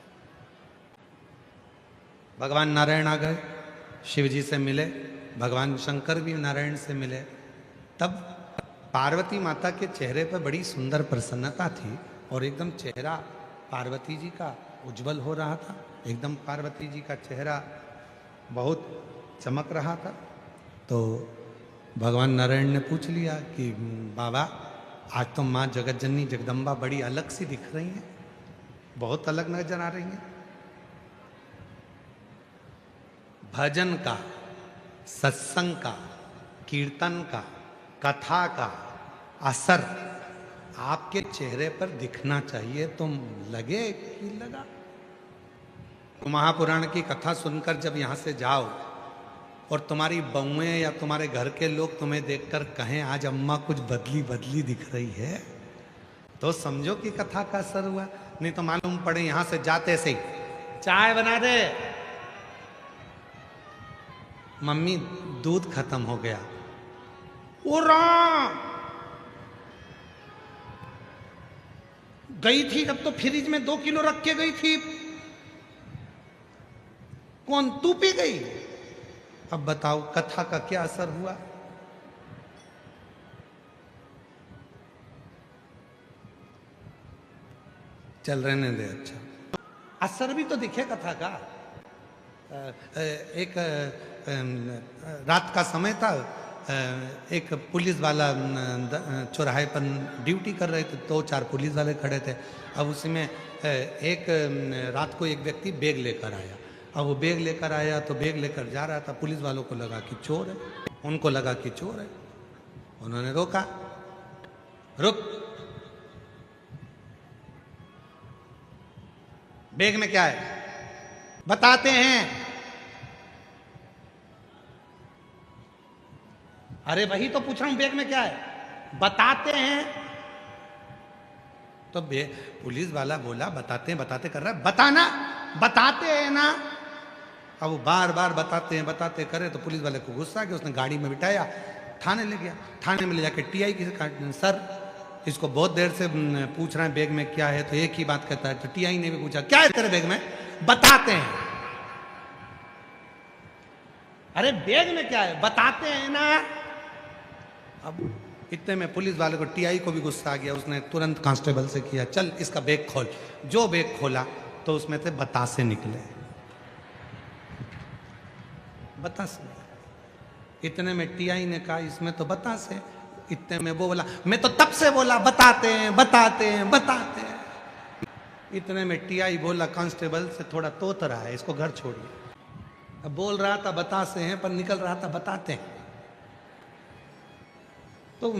भगवान नारायण आ गए, शिव जी से मिले, भगवान शंकर भी नारायण से मिले। तब पार्वती माता के चेहरे पर बड़ी सुंदर प्रसन्नता थी और एकदम चेहरा पार्वती जी का उज्जवल हो रहा था, एकदम पार्वती जी का चेहरा बहुत चमक रहा था। तो भगवान नारायण ने पूछ लिया कि बाबा आज तो माँ जगतजननी जगदम्बा बड़ी अलग सी दिख रही हैं, बहुत अलग नजर आ रही हैं। भजन का, सत्संग का, कीर्तन का, कथा का असर आपके चेहरे पर दिखना चाहिए। तुम लगे कि लगा? महापुराण की कथा सुनकर जब यहां से जाओ और तुम्हारी बहुएं या तुम्हारे घर के लोग तुम्हें देखकर कहें आज अम्मा कुछ बदली बदली दिख रही है, तो समझो कि कथा का असर हुआ। नहीं तो मालूम पड़े यहां से जाते से चाय बना दे, मम्मी दूध खत्म हो गया, ओ राम गई थी जब तो फ्रिज में 2 किलो रख के गई थी, कौन तू पी गई? अब बताओ कथा का क्या असर हुआ? चल रहने दे। अच्छा असर भी तो दिखे कथा का। एक रात का समय था, एक पुलिस वाला चौराहे पर ड्यूटी कर रहे थे, 2-4 पुलिस वाले खड़े थे। अब उसमें एक रात को एक व्यक्ति बैग लेकर आया। अब वो बैग लेकर आया तो बैग लेकर जा रहा था, पुलिस वालों को लगा कि चोर है, उनको लगा कि चोर है। उन्होंने रोका, रुक, बैग में क्या है बताते हैं। अरे वही तो पूछ रहा हूं, बैग में क्या है बताते हैं। तो पुलिस वाला बोला बताते हैं, बताते कर रहा है, बताना, बताते हैं ना। अब वो बार बार बताते करे तो पुलिस वाले को गुस्सा आ गया, उसने गाड़ी में बिठाया, थाने ले गया। थाने में ले जाके टीआई की सर इसको बहुत देर से पूछ रहे हैं बैग में क्या है, तो एक ही बात कहता है। तो टीआई ने भी पूछा क्या है तेरे बैग में, बताते हैं। अरे बैग में क्या है बताते हैं ना। अब इतने में पुलिस वाले को, टीआई को भी गुस्सा आ गया, उसने तुरंत कांस्टेबल से किया चल इसका बैग खोल। जो बैग खोला तो उसमें से बतासे निकले, बतासे। इतने में टीआई ने कहा इसमें तो बतासे। इतने में वो बोला मैं तो तब से बोला बताते हैं बताते हैं बताते हैं। इतने में टीआई बोला कांस्टेबल से थोड़ा तोत रहा है, इसको घर छोड़िए। अब बोल रहा था बतासे हैं पर निकल रहा था बताते हैं। तो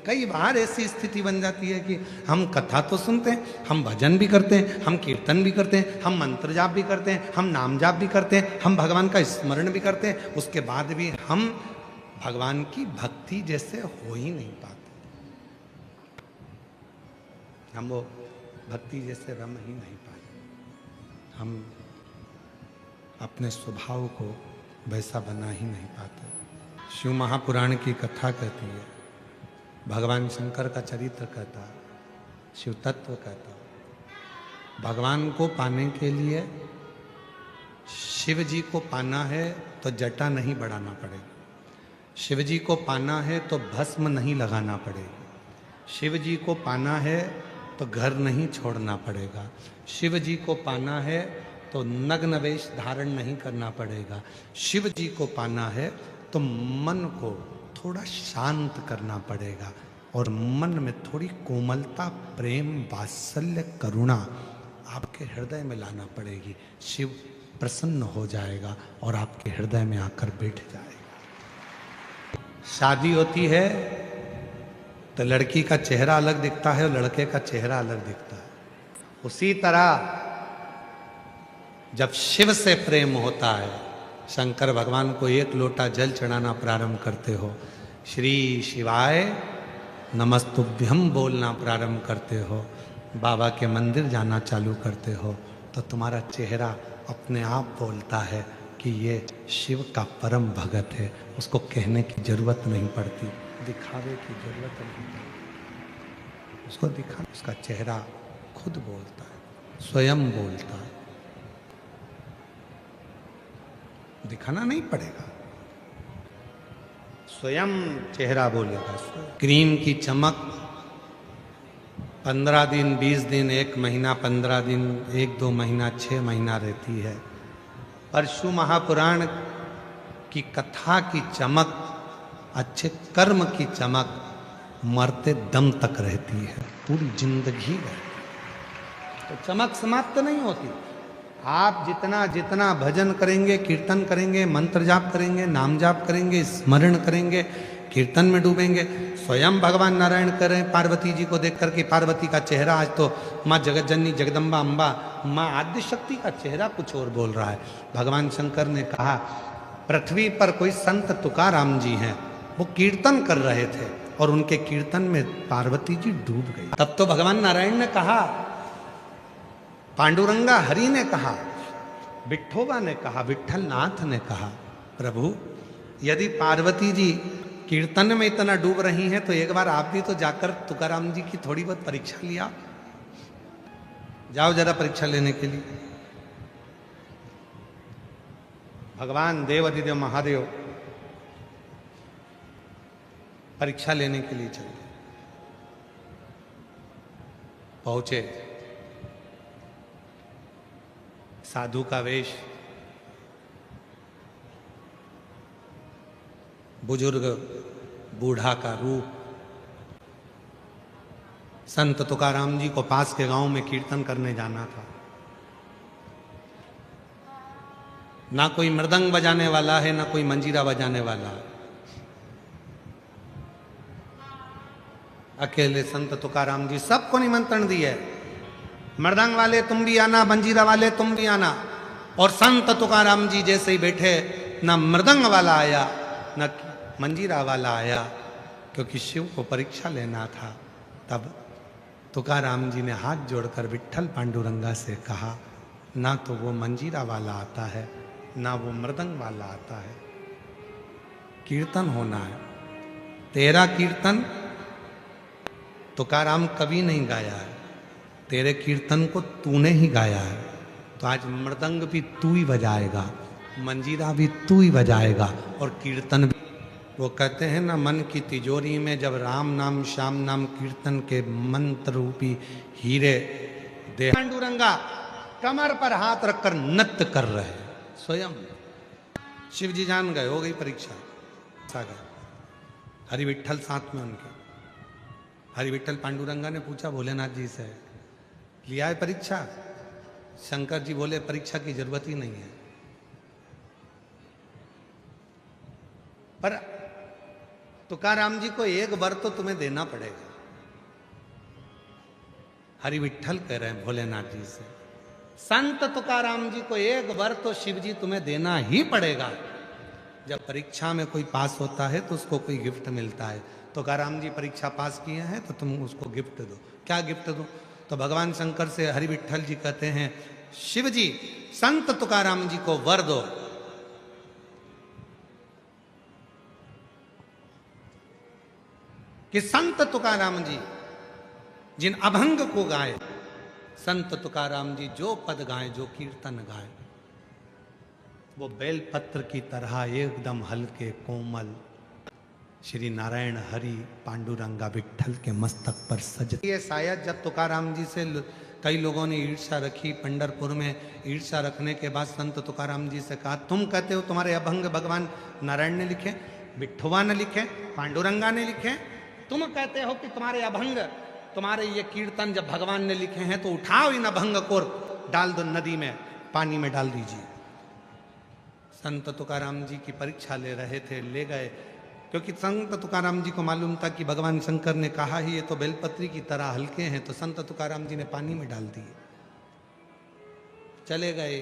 कई बार ऐसी स्थिति बन जाती है कि हम कथा तो सुनते हैं, हम भजन भी करते हैं, हम कीर्तन भी करते हैं, हम मंत्र जाप भी करते हैं, हम नाम जाप भी करते हैं, हम भगवान का स्मरण भी करते हैं, उसके बाद भी हम भगवान की भक्ति जैसे हो ही नहीं पाते। हम वो भक्ति जैसे रम ही नहीं पाते, हम अपने स्वभाव को वैसा बना ही नहीं पाते। शिव महापुराण की कथा कहती है, भगवान शंकर का चरित्र कहता, शिव तत्व कहता। भगवान को पाने के लिए, शिव जी को पाना है तो जटा नहीं बढ़ाना पड़ेगा, शिव जी को पाना है तो भस्म नहीं लगाना पड़ेगा, शिव जी को पाना है तो घर नहीं छोड़ना पड़ेगा, शिव जी को पाना है तो नग्न वेश धारण नहीं करना पड़ेगा, शिव जी को पाना है तो मन को थोड़ा शांत करना पड़ेगा और मन में थोड़ी कोमलता, प्रेम, वात्सल्य, करुणा आपके हृदय में लाना पड़ेगी। शिव प्रसन्न हो जाएगा और आपके हृदय में आकर बैठ जाएगा। शादी होती है तो लड़की का चेहरा अलग दिखता है और लड़के का चेहरा अलग दिखता है। उसी तरह जब शिव से प्रेम होता है, शंकर भगवान को 1 लोटा जल चढ़ाना प्रारंभ करते हो, श्री शिवाय नमस्तुभ्यम बोलना प्रारंभ करते हो, बाबा के मंदिर जाना चालू करते हो, तो तुम्हारा चेहरा अपने आप बोलता है कि ये शिव का परम भगत है। उसको कहने की जरूरत नहीं पड़ती, दिखावे की जरूरत नहीं पड़ती। उसको दिखा, उसका चेहरा खुद बोलता है, स्वयं बोलता है, दिखाना नहीं पड़ेगा, स्वयं चेहरा बोलेगा। क्रीम की चमक 15 दिन, 20 दिन, 1 महीना, 15 दिन, 1-2 महीना, 6 महीना रहती है, पर शिव महापुराण की कथा की चमक, अच्छे कर्म की चमक मरते दम तक रहती है, पूरी जिंदगी रहती। तो चमक समाप्त नहीं होती। आप जितना जितना भजन करेंगे, कीर्तन करेंगे, मंत्र जाप करेंगे, नाम जाप करेंगे, स्मरण करेंगे, कीर्तन में डूबेंगे, स्वयं भगवान नारायण करें पार्वती जी को देख करके, पार्वती का चेहरा आज तो माँ जगत जननी जगदम्बा अम्बा माँ आद्य शक्ति का चेहरा कुछ और बोल रहा है। भगवान शंकर ने कहा पृथ्वी पर कोई संत तुकाराम जी हैं, वो कीर्तन कर रहे थे और उनके कीर्तन में पार्वती जी डूब गई। तब तो भगवान नारायण ने कहा, पांडुरंगा हरि ने कहा, विठोबा ने कहा, विठल नाथ ने कहा, प्रभु यदि पार्वती जी कीर्तन में इतना डूब रही हैं तो एक बार आप भी तो जाकर तुकाराम जी की थोड़ी बहुत परीक्षा लिया, जाओ जरा परीक्षा लेने के लिए। भगवान देवाधिदेव महादेव परीक्षा लेने के लिए चले, पहुंचे, साधु का वेश, बुजुर्ग बूढ़ा का रूप। संत तुकाराम जी को पास के गांव में कीर्तन करने जाना था, ना कोई मृदंग बजाने वाला है, ना कोई मंजीरा बजाने वाला है, अकेले संत तुकाराम जी सबको निमंत्रण दिए, मृदंग वाले तुम भी आना, मंजीरा वाले तुम भी आना। और संत तुकाराम जी जैसे ही बैठे, ना मृदंग वाला आया न मंजीरा वाला आया, क्योंकि शिव को परीक्षा लेना था। तब तुकाराम जी ने हाथ जोड़कर विठ्ठल पांडुरंगा से कहा, ना तो वो मंजीरा वाला आता है, ना वो मृदंग वाला आता है, कीर्तन होना है। तेरा कीर्तन तुकाराम कभी नहीं गाया है, तेरे कीर्तन को तूने ही गाया है, तो आज मृदंग भी तू ही बजाएगा, मंजीरा भी तू ही बजाएगा और कीर्तन भी। वो कहते हैं ना, मन की तिजोरी में जब राम नाम श्याम नाम कीर्तन के मंत्र रूपी हीरे दे, पांडुरंगा कमर पर हाथ रखकर नृत्य कर रहे स्वयं। शिव जी जान गए, हो गई परीक्षा, आ गए। हरि विठ्ठल साथ में उनके। हरि विठ्ठल पांडुरंगा ने पूछा भोलेनाथ जी से, लिया है परीक्षा? शंकर जी बोले परीक्षा की जरूरत ही नहीं है, पर तुकाराम जी को एक वर तो तुम्हें देना पड़ेगा। हरि विठ्ठल कह रहे हैं भोलेनाथ जी से, संत तुकाराम जी को एक वर तो शिव जी तुम्हें देना ही पड़ेगा। जब परीक्षा में कोई पास होता है तो उसको कोई गिफ्ट मिलता है। तुकाराम जी परीक्षा पास किए हैं तो तुम उसको गिफ्ट दो। क्या गिफ्ट दो? तो भगवान शंकर से हरि विठ्ठल जी कहते हैं, शिव जी संत तुकाराम जी को वर दो कि संत तुकाराम जी जिन अभंग को गाए, संत तुकाराम जी जो पद गाए, जो कीर्तन गाए, वो बेलपत्र की तरह एकदम हल्के कोमल श्री नारायण हरि पांडुरंगा विठ्ठल के मस्तक पर सजते। ये शायद जब तुकाराम जी से कई लोगों ने ईर्ष्या रखी, पंढरपुर में ईर्ष्या रखने के बाद संत तुकाराम जी से कहा, तुम कहते हो तुम्हारे अभंग भगवान नारायण ने लिखे, विठोबा ने लिखे, पांडुरंगा ने लिखे, तुम कहते हो कि तुम्हारे अभंग, तुम्हारे ये कीर्तन जब भगवान ने लिखे हैं तो उठाओ इन अभंग को डाल दो नदी में, पानी में डाल दीजिए। संत तुकाराम जी की परीक्षा ले रहे थे, ले गए, क्योंकि संत तुकाराम जी को मालूम था कि भगवान शंकर ने कहा ही ये तो बेलपत्री की तरह हल्के हैं, तो संत तुकाराम जी ने पानी में डाल दिए। चले गए,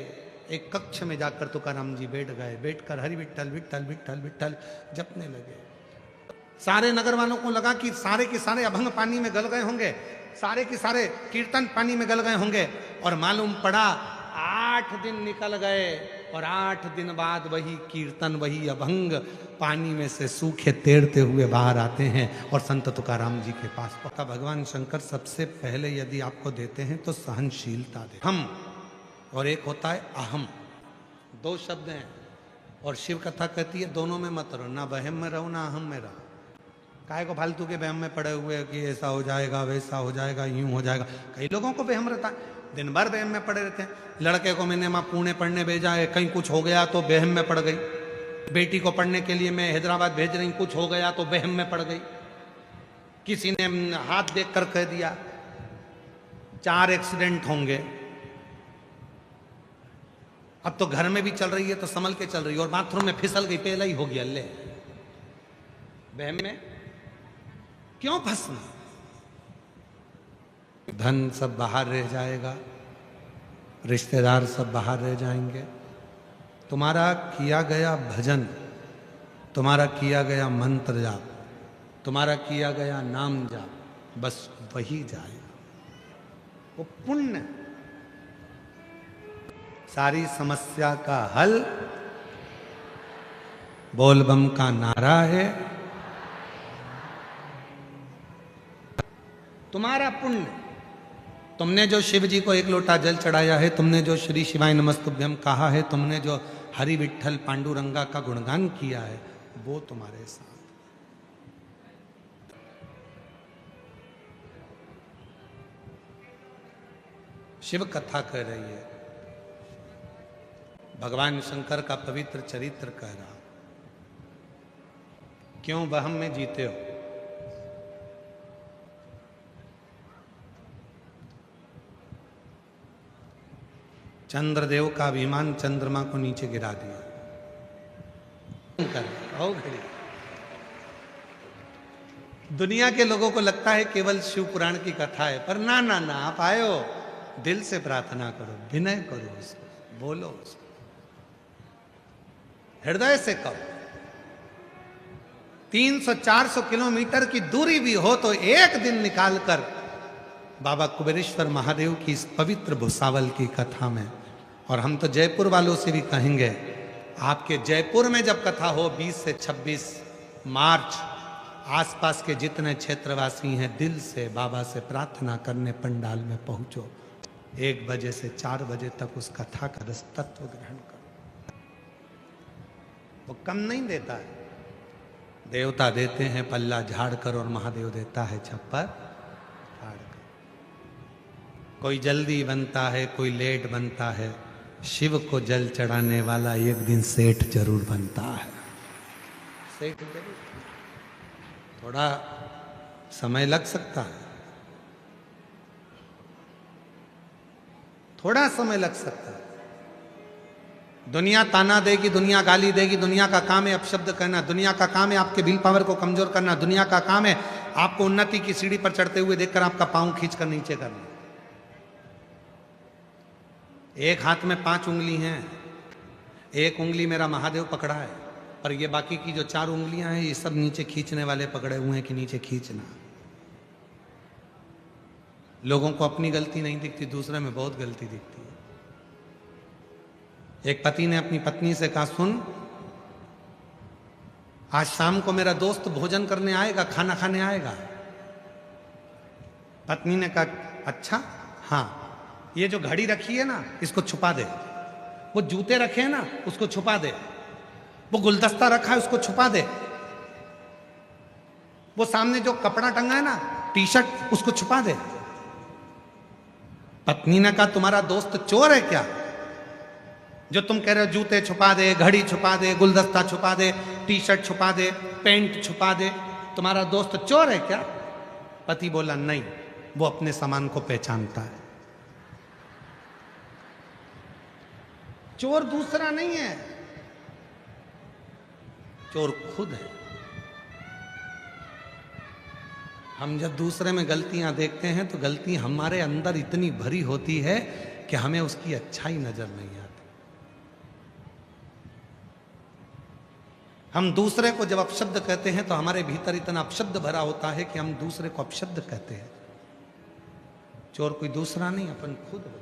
एक कक्ष में जाकर तुकाराम जी बैठ गए, बैठकर हरि विठ्ठल विठ्ठल विठ्ठल विठ्ठल जपने लगे। सारे नगर वालों को लगा कि सारे के सारे अभंग पानी में गल गए होंगे, सारे के सारे कीर्तन पानी में गल गए होंगे, और मालूम पड़ा 8 दिन निकल गए और 8 दिन बाद वही कीर्तन, वही अभंग पानी में से सूखे तैरते हुए बाहर आते हैं और संत तुकाराम जी के पास पहुंचा। भगवान शंकर सबसे पहले यदि आपको देते हैं तो सहनशीलता दे, हम, और एक होता है अहम। 2 शब्द हैं और शिव कथा कहती है दोनों में मत रहो, ना वहम में रहो ना अहम में रहो। काहे को फालतू के वहम में पड़े हुए कि ऐसा हो जाएगा, वैसा हो जाएगा, यूं हो जाएगा। कई लोगों को वहम रहता है, दिन भर वहम में पड़े रहते हैं। लड़के को मैंने माँ पुणे पढ़ने भेजा है, कहीं कुछ हो गया तो वहम में पड़ गई। बेटी को पढ़ने के लिए मैं हैदराबाद भेज रही, कुछ हो गया तो वहम में पड़ गई। किसी ने हाथ देख कर कह दिया 4 एक्सीडेंट होंगे। अब तो घर में भी चल रही है तो संभल के चल रही है, और बाथरूम में फिसल गई, पहला ही हो गया। ले वहम में क्यों फंसना? धन सब बाहर रह जाएगा, रिश्तेदार सब बाहर रह जाएंगे। तुम्हारा किया गया भजन, तुम्हारा किया गया मंत्र जाप, तुम्हारा किया गया नाम जाप, बस वही जाएगा, वो पुण्य। सारी समस्या का हल बोलबम का नारा है, तुम्हारा पुण्य। तुमने जो शिव जी को 1 लोटा जल चढ़ाया है, तुमने जो श्री शिवाय नमस्तुभ्यम कहा है, तुमने जो हरि विठ्ठल पांडुरंगा का गुणगान किया है, वो तुम्हारे साथ। शिव कथा कह रही है, भगवान शंकर का पवित्र चरित्र कह रहा। क्यों वहम में जीते हो? चंद्रदेव का अभिमान चंद्रमा को नीचे गिरा दिया। दुनिया के लोगों को लगता है केवल शिव पुराण की कथा है, पर ना ना ना, आप आए हो, दिल से प्रार्थना करो, विनय करो, उसको बोलो, उसको हृदय से कहो। 300-400 किलोमीटर की दूरी भी हो तो एक दिन निकालकर बाबा कुबेरेश्वर महादेव की इस पवित्र भुसावल की कथा में, और हम तो जयपुर वालों से भी कहेंगे, आपके जयपुर में जब कथा हो 20 से 26 मार्च, आसपास के जितने क्षेत्रवासी हैं, दिल से बाबा से प्रार्थना करने पंडाल में पहुंचो। 1 बजे से 4 बजे तक उस कथा का रस तत्व ग्रहण करो। वो कम नहीं देता है, देवता देते हैं पल्ला झाड़ कर, और महादेव देता है छप्पर फाड़ कर। कोई जल्दी बनता है, कोई लेट बनता है, शिव को जल चढ़ाने वाला एक दिन सेठ जरूर बनता है। सेठ जरूर, थोड़ा समय लग सकता है, थोड़ा समय लग सकता है। दुनिया ताना देगी, दुनिया गाली देगी, दुनिया का काम है अपशब्द कहना, दुनिया का काम है आपके विल पावर को कमजोर करना, दुनिया का काम है आपको उन्नति की सीढ़ी पर चढ़ते हुए देखकर आपका पांव खींचकर नीचे करना। एक हाथ में 5 उंगली हैं, एक उंगली मेरा महादेव पकड़ा है, और ये बाकी की जो 4 उंगलियां हैं, ये सब नीचे खींचने वाले पकड़े हुए हैं कि नीचे खींचना। लोगों को अपनी गलती नहीं दिखती, दूसरे में बहुत गलती दिखती है। एक पति ने अपनी पत्नी से कहा, सुन, आज शाम को मेरा दोस्त भोजन करने आएगा, खाना खाने आएगा। पत्नी ने कहा, अच्छा, हाँ, ये जो घड़ी रखी है ना, इसको छुपा दे। वो जूते रखे हैं ना, उसको छुपा दे। वो गुलदस्ता रखा है, उसको छुपा दे। वो सामने जो कपड़ा टंगा है ना, टी-शर्ट, उसको छुपा दे। पत्नी ने कहा, तुम्हारा दोस्त चोर है क्या? जो तुम कह रहे हो जूते छुपा दे, घड़ी छुपा दे, गुलदस्ता छुपा दे, टी-शर्ट छुपा दे, पैंट छुपा दे, तुम्हारा दोस्त चोर है क्या? पति बोला, नहीं, वो अपने सामान को पहचानता है। चोर दूसरा नहीं है, चोर खुद है। हम जब दूसरे में गलतियां देखते हैं तो गलती हमारे अंदर इतनी भरी होती है कि हमें उसकी अच्छाई नजर नहीं आती। हम दूसरे को जब अपशब्द कहते हैं तो हमारे भीतर इतना अपशब्द भरा होता है कि हम दूसरे को अपशब्द कहते हैं। चोर कोई दूसरा नहीं, अपन खुद हो।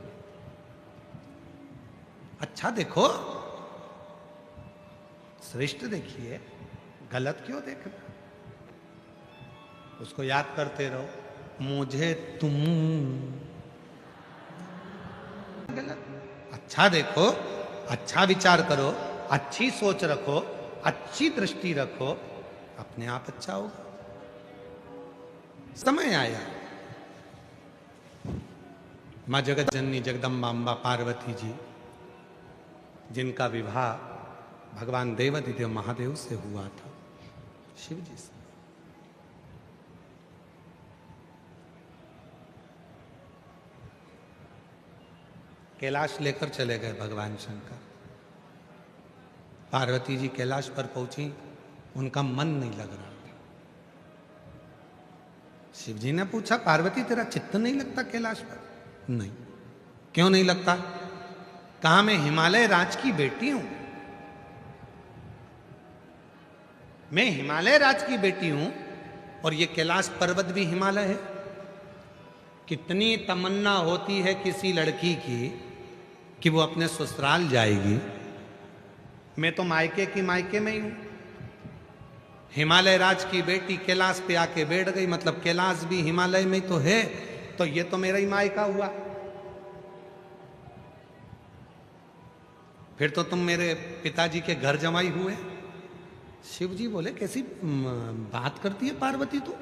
अच्छा देखो, श्रेष्ठ देखिए, गलत क्यों देखना? उसको याद करते रहो, मुझे तुम गलत। अच्छा देखो, अच्छा विचार करो, अच्छी सोच रखो, अच्छी दृष्टि रखो, अपने आप अच्छा होगा। समय आया, मां जगत जननी जगदम्बा अम्बा पार्वती जी, जिनका विवाह भगवान देवाधिदेव महादेव से हुआ था, शिव जी से। कैलाश लेकर चले गए भगवान शंकर। पार्वती जी कैलाश पर पहुंची, उनका मन नहीं लग रहा था। शिव जी ने पूछा, पार्वती तेरा चित्त नहीं लगता कैलाश पर? नहीं। क्यों नहीं लगता? कहा, मैं हिमालय राज की बेटी हूं, मैं हिमालय राज की बेटी हूं, और ये कैलाश पर्वत भी हिमालय है। कितनी तमन्ना होती है किसी लड़की की कि वो अपने ससुराल जाएगी, मैं तो मायके की मायके में ही हूं। हिमालय राज की बेटी कैलाश पे आके बैठ गई, मतलब कैलाश भी हिमालय में तो है, तो ये तो मेरा ही मायका हुआ। फिर तो तुम मेरे पिताजी के घर जमाई हुए। शिव जी बोले, कैसी बात करती है पार्वती तू?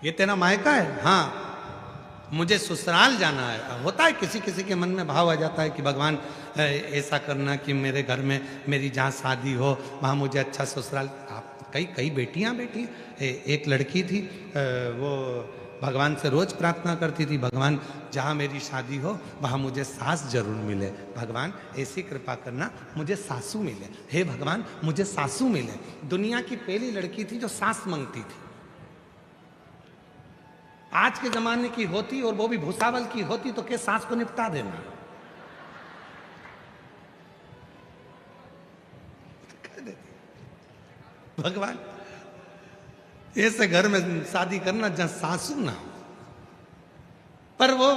ये तेरा मायका है? हाँ, मुझे ससुराल जाना है। होता है किसी किसी के मन में भाव आ जाता है कि भगवान ऐसा करना कि मेरे घर में मेरी जहाँ शादी हो वहाँ मुझे अच्छा ससुराल। आप कई कई बेटियाँ बैठी, एक लड़की थी, वो भगवान से रोज प्रार्थना करती थी, भगवान जहाँ मेरी शादी हो वहाँ मुझे सास जरूर मिले, भगवान ऐसी कृपा करना मुझे सासू मिले, हे भगवान मुझे सासू मिले। दुनिया की पहली लड़की थी जो सास मांगती थी। आज के जमाने की होती और वो भी भूसावल की होती तो के सास को निपटा देना। भगवान ऐसे घर में शादी करना जहां सासू ना हो। पर वो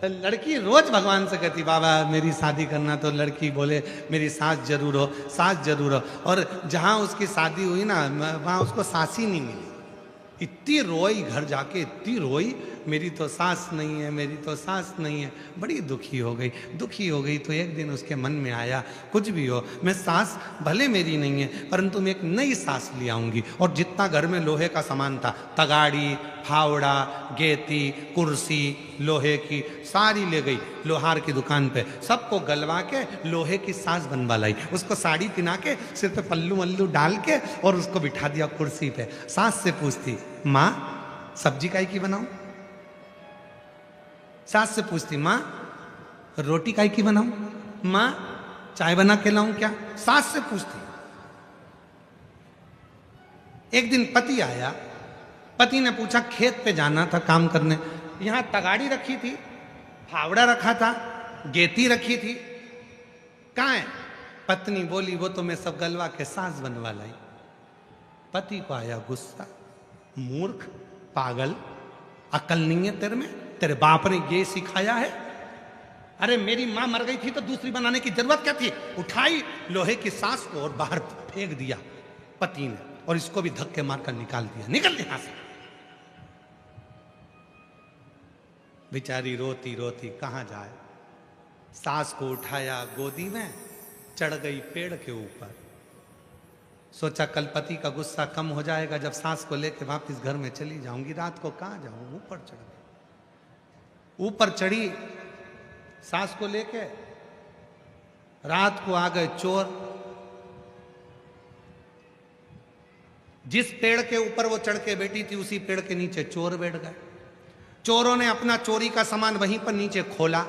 लड़की रोज भगवान से कहती, बाबा मेरी शादी करना, तो लड़की बोले मेरी सास जरूर हो, सास जरूर हो। और जहां उसकी शादी हुई ना, वहां उसको सास ही नहीं मिली। इतनी रोई, घर जाके इतनी रोई, मेरी तो सास नहीं है, मेरी तो सास नहीं है। बड़ी दुखी हो गई, दुखी हो गई। तो एक दिन उसके मन में आया, कुछ भी हो, मैं सास भले मेरी नहीं है, परंतु मैं एक नई सास ले आऊंगी। और जितना घर में लोहे का सामान था, तगाड़ी, फावड़ा, गेती, कुर्सी लोहे की, सारी ले गई लोहार की दुकान पे, सबको गलवा के लोहे की सास बनवा लाई। उसको साड़ी पहना के, सिर पे पल्लू वल्लू डाल के, और उसको बिठा दिया कुर्सी पे। सास से पूछती, माँ सब्जी काहे की बनाऊं? सास से पूछती, माँ रोटी काहे की बनाऊं? माँ चाय बना के लाऊं क्या? सास से पूछती। एक दिन पति आया, पति ने पूछा, खेत पे जाना था काम करने, यहां तगाड़ी रखी थी, फावड़ा रखा था, गेती रखी थी, कहां है? पत्नी बोली, वो तो मैं सब गलवा के सास बनवा लाई। पति को आया गुस्सा, मूर्ख, पागल, अकल नहीं है तेरे में? तेरे बाप ने ये सिखाया है? अरे मेरी मां मर गई थी तो दूसरी बनाने की जरूरत क्या थी? उठाई लोहे की सास को और बाहर फेंक दिया पति ने, और इसको भी धक्के मारकर निकाल दिया, निकल यहां से। बेचारी रोती रोती कहां जाए। सास को उठाया गोदी में, चढ़ गई पेड़ के ऊपर। सोचा कल पति का गुस्सा कम हो जाएगा जब सास को लेकर वापस घर में चली जाऊंगी, रात को कहां जाऊं। ऊपर चढ़ गई, ऊपर चढ़ी सास को लेके। रात को आ गए चोर। जिस पेड़ के ऊपर वो चढ़ के बैठी थी, उसी पेड़ के नीचे चोर बैठ गए। चोरों ने अपना चोरी का सामान वहीं पर नीचे खोला,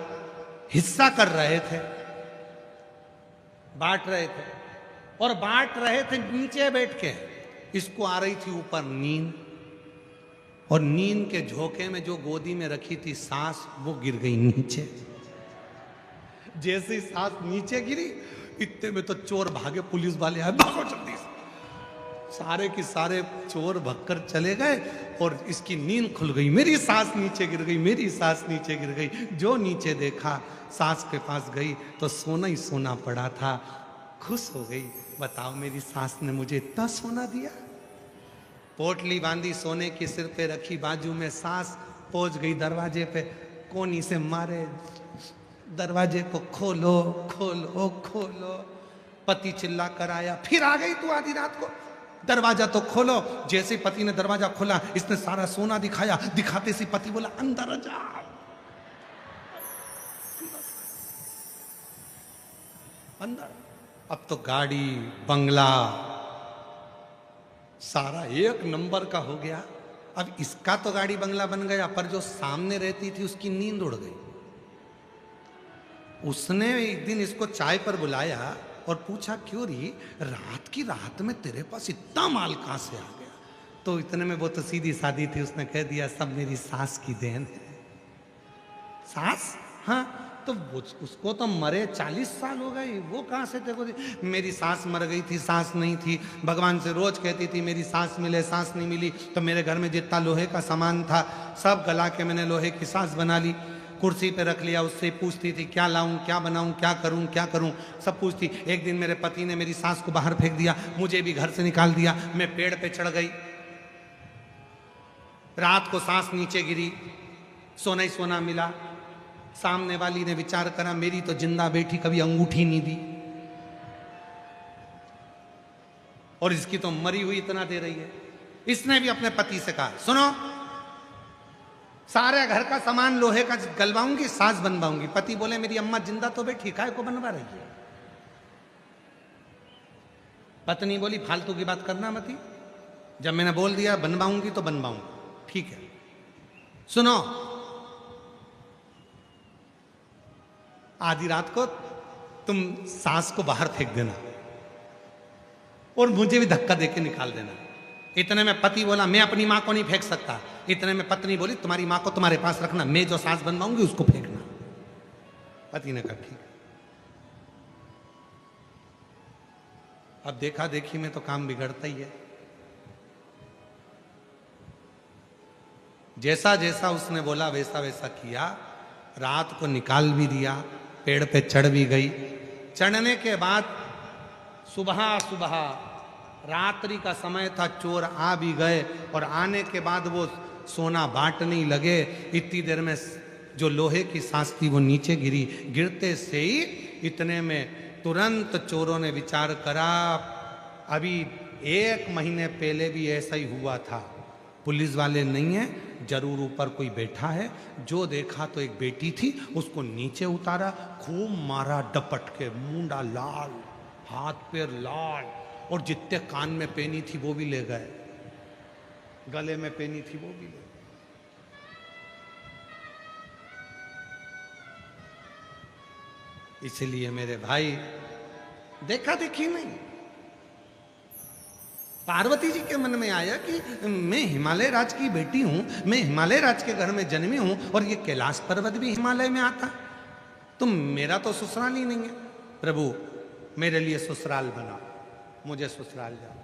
हिस्सा कर रहे थे, बांट रहे थे, और बांट रहे थे नीचे बैठ के। इसको आ रही थी ऊपर नींद, और नींद के झोंके में जो गोदी में रखी थी सास, वो गिर गई नीचे। जैसे ही सास नीचे गिरी, इतने में तो चोर भागे, पुलिस वाले आए, भागो जल्दी से। सारे के सारे चोर भगकर चले गए और इसकी नींद खुल गई। मेरी सांस नीचे गिर गई, मेरी सांस नीचे गिर गई। जो नीचे देखा, सांस के पास गई तो सोना ही सोना पड़ा था। खुश हो गई, बताओ मेरी सास ने मुझे इतना सोना दिया। पोटली बांधी, सोने के सिर पे रखी, बाजू में सास पहुंच गई दरवाजे पे, कोनी से मारे दरवाजे को, खोलो खोलो खोलो। पति चिल्ला कर आया, फिर आ गई तू आधी रात को, दरवाजा तो खोलो। जैसे पति ने दरवाजा खोला, इसने सारा सोना दिखाया। दिखाते से पति बोला अंदर जा। अंदर अब तो गाड़ी बंगला सारा एक नंबर का हो गया। अब इसका तो गाड़ी बंगला बन गया, पर जो सामने रहती थी उसकी नींद उड़ गई। उसने एक दिन इसको चाय पर बुलाया और पूछा, क्यों रही, रात की रात में तेरे पास इतना माल कहां से आ गया? तो इतने में वो तो सीधी सादी थी, उसने कह दिया सब मेरी सास की देन है। सास? हाँ। तो उसको तो मरे 40 साल हो गए, वो कहां से देखो। मेरी सास मर गई थी, सास नहीं थी। भगवान से रोज कहती थी मेरी सास मिले, सास नहीं मिली। तो मेरे घर में जितना लोहे का सामान था सब गला के मैंने लोहे की सास बना ली। कुर्सी पे रख लिया, उससे पूछती थी क्या लाऊं, क्या बनाऊं, क्या करूं, क्या करूं, सब पूछती। एक दिन मेरे पति ने मेरी सास को बाहर फेंक दिया, मुझे भी घर से निकाल दिया। मैं पेड़ पे चढ़ गई, रात को सांस नीचे गिरी, सोना ही सोना मिला। सामने वाली ने विचार करा, मेरी तो जिंदा बेटी कभी अंगूठी नहीं दी, और इसकी तो मरी हुई इतना दे रही है। इसने भी अपने पति से कहा, सुनो सारे घर का सामान लोहे का गलवाऊंगी, सास बनवाऊंगी। पति बोले मेरी अम्मा जिंदा तो बेटी, काय को बनवा रही है? पत्नी बोली फालतू की बात करना मती, जब मैंने बोल दिया बनवाऊंगी तो बनवाऊंगी, ठीक है। सुनो, आधी रात को तुम सास को बाहर फेंक देना और मुझे भी धक्का देके निकाल देना। इतने में पति बोला मैं अपनी मां को नहीं फेंक सकता। इतने में पत्नी बोली तुम्हारी मां को तुम्हारे पास रखना, मैं जो सास बनवाऊंगी उसको फेंकना। पति ने कहा ठीक। अब देखा देखी में तो काम बिगड़ता ही है। जैसा जैसा उसने बोला वैसा वैसा किया। रात को निकाल भी दिया, पेड़ पे चढ़ भी गई। चढ़ने के बाद सुबह सुबह, रात्रि का समय था, चोर आ भी गए और आने के बाद वो सोना बांटने ही लगे। इतनी देर में जो लोहे की सांस थी वो नीचे गिरी। गिरते से ही इतने में तुरंत चोरों ने विचार करा, अभी 1 महीने पहले भी ऐसा ही हुआ था, पुलिस वाले नहीं है, जरूर ऊपर कोई बैठा है। जो देखा तो एक बेटी थी, उसको नीचे उतारा, खूब मारा डपट के, मुंडा लाल, हाथ पैर लाल, और जितने कान में पहनी थी वो भी ले गए, गले में पहनी थी वो भी ले गए। इसलिए मेरे भाई, देखा देखी नहीं। पार्वती जी के मन में आया कि मैं हिमालय राज की बेटी हूं, मैं हिमालय राज के घर में जन्मी हूं, और ये कैलाश पर्वत भी हिमालय में आता, तो मेरा तो ससुराल ही नहीं है। प्रभु मेरे लिए ससुराल बना, मुझे ससुराल जाओ।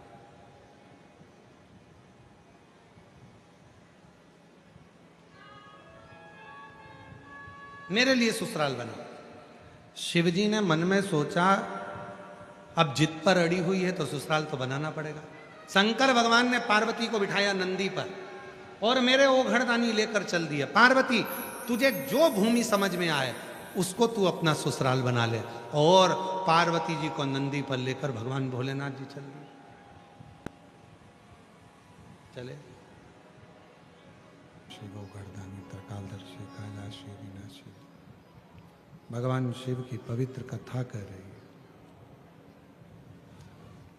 मेरे लिए ससुराल बना। शिवजी ने मन में सोचा, अब जिद पर अड़ी हुई है तो ससुराल तो बनाना पड़ेगा। शंकर भगवान ने पार्वती को बिठाया नंदी पर और मेरे ओघड़दानी लेकर चल दिया। पार्वती तुझे जो भूमि समझ में आए उसको तू अपना ससुराल बना ले। और पार्वती जी को नंदी पर लेकर भगवान भोलेनाथ जी चल दिए। चले शिव ओघड़दानी त्रिकालदर्शी कैलाशी विनाशी, भगवान शिव की पवित्र कथा कर रही है।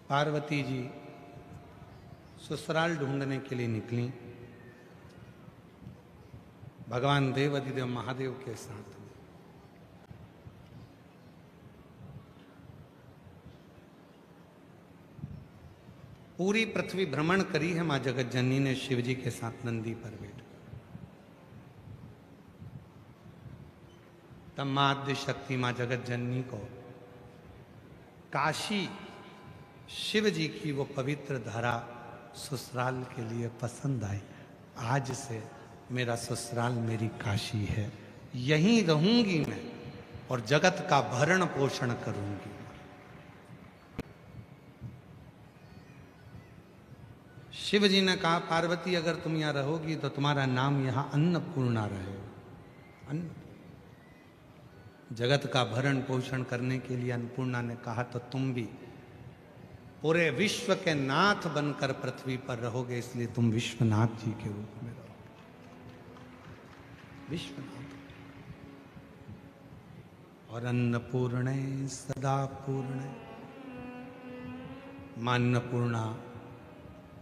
पार्वती जी ससुराल ढूंढने के लिए निकली भगवान देवाधिदेव महादेव के साथ में। पूरी पृथ्वी भ्रमण करी है मां जगत जननी ने शिवजी के साथ नंदी पर बैठ। तब मां आद्य शक्ति मां जगत जननी को काशी शिव जी की वो पवित्र धारा ससुराल के लिए पसंद आई। आज से मेरा ससुराल मेरी काशी है, यहीं रहूंगी मैं और जगत का भरण पोषण करूंगी। शिव जी ने कहा, पार्वती अगर तुम यहां रहोगी तो तुम्हारा नाम यहां अन्नपूर्णा रहेगा। अन्न, जगत का भरण पोषण करने के लिए अन्नपूर्णा ने कहा तो तुम भी पूरे विश्व के नाथ बनकर पृथ्वी पर रहोगे, इसलिए तुम विश्वनाथ जी के रूप में रहोगे। विश्वनाथ और अन्नपूर्णे सदा पूर्णे, अन्नपूर्णा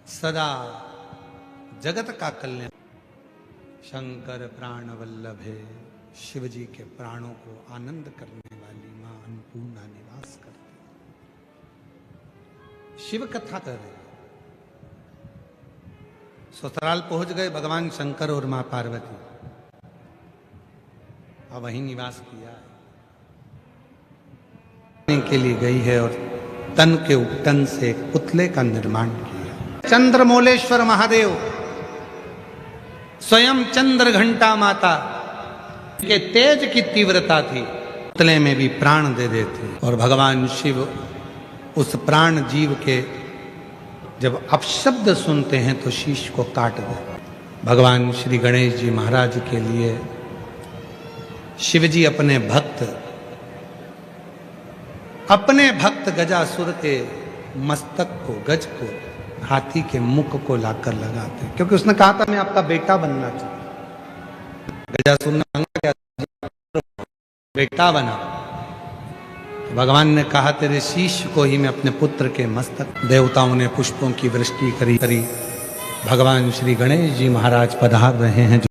सदा जगत का कल्याण। शंकर प्राण वल्लभे, शिव जी के प्राणों को आनंद करने वाली मां अन्नपूर्णा निवास करती। शिव कथा कर रहे, ससुराल पहुंच गए भगवान शंकर और मां पार्वती, और वहीं निवास किया के लिए गई है और तन के उपटन से एक पुतले का निर्माण किया। चंद्रमौलेश्वर महादेव स्वयं चंद्र घंटा माता के तेज की तीव्रता थी, पुतले में भी प्राण दे देते। और भगवान शिव उस प्राण जीव के जब अपशब्द सुनते हैं तो शीश को काट दे। भगवान श्री गणेश जी महाराज के लिए शिव जी अपने भक्त गजासुर के मस्तक को, गज को, हाथी के मुख को लाकर लगाते, क्योंकि उसने कहा था मैं आपका बेटा बनना चाहता। गजासुर ने मांगा क्या, बेटा बना। तो भगवान ने कहा तेरे शीश को ही मैं अपने पुत्र के मस्तक। देवताओं ने पुष्पों की वृष्टि करी। भगवान श्री गणेश जी महाराज पधार रहे हैं।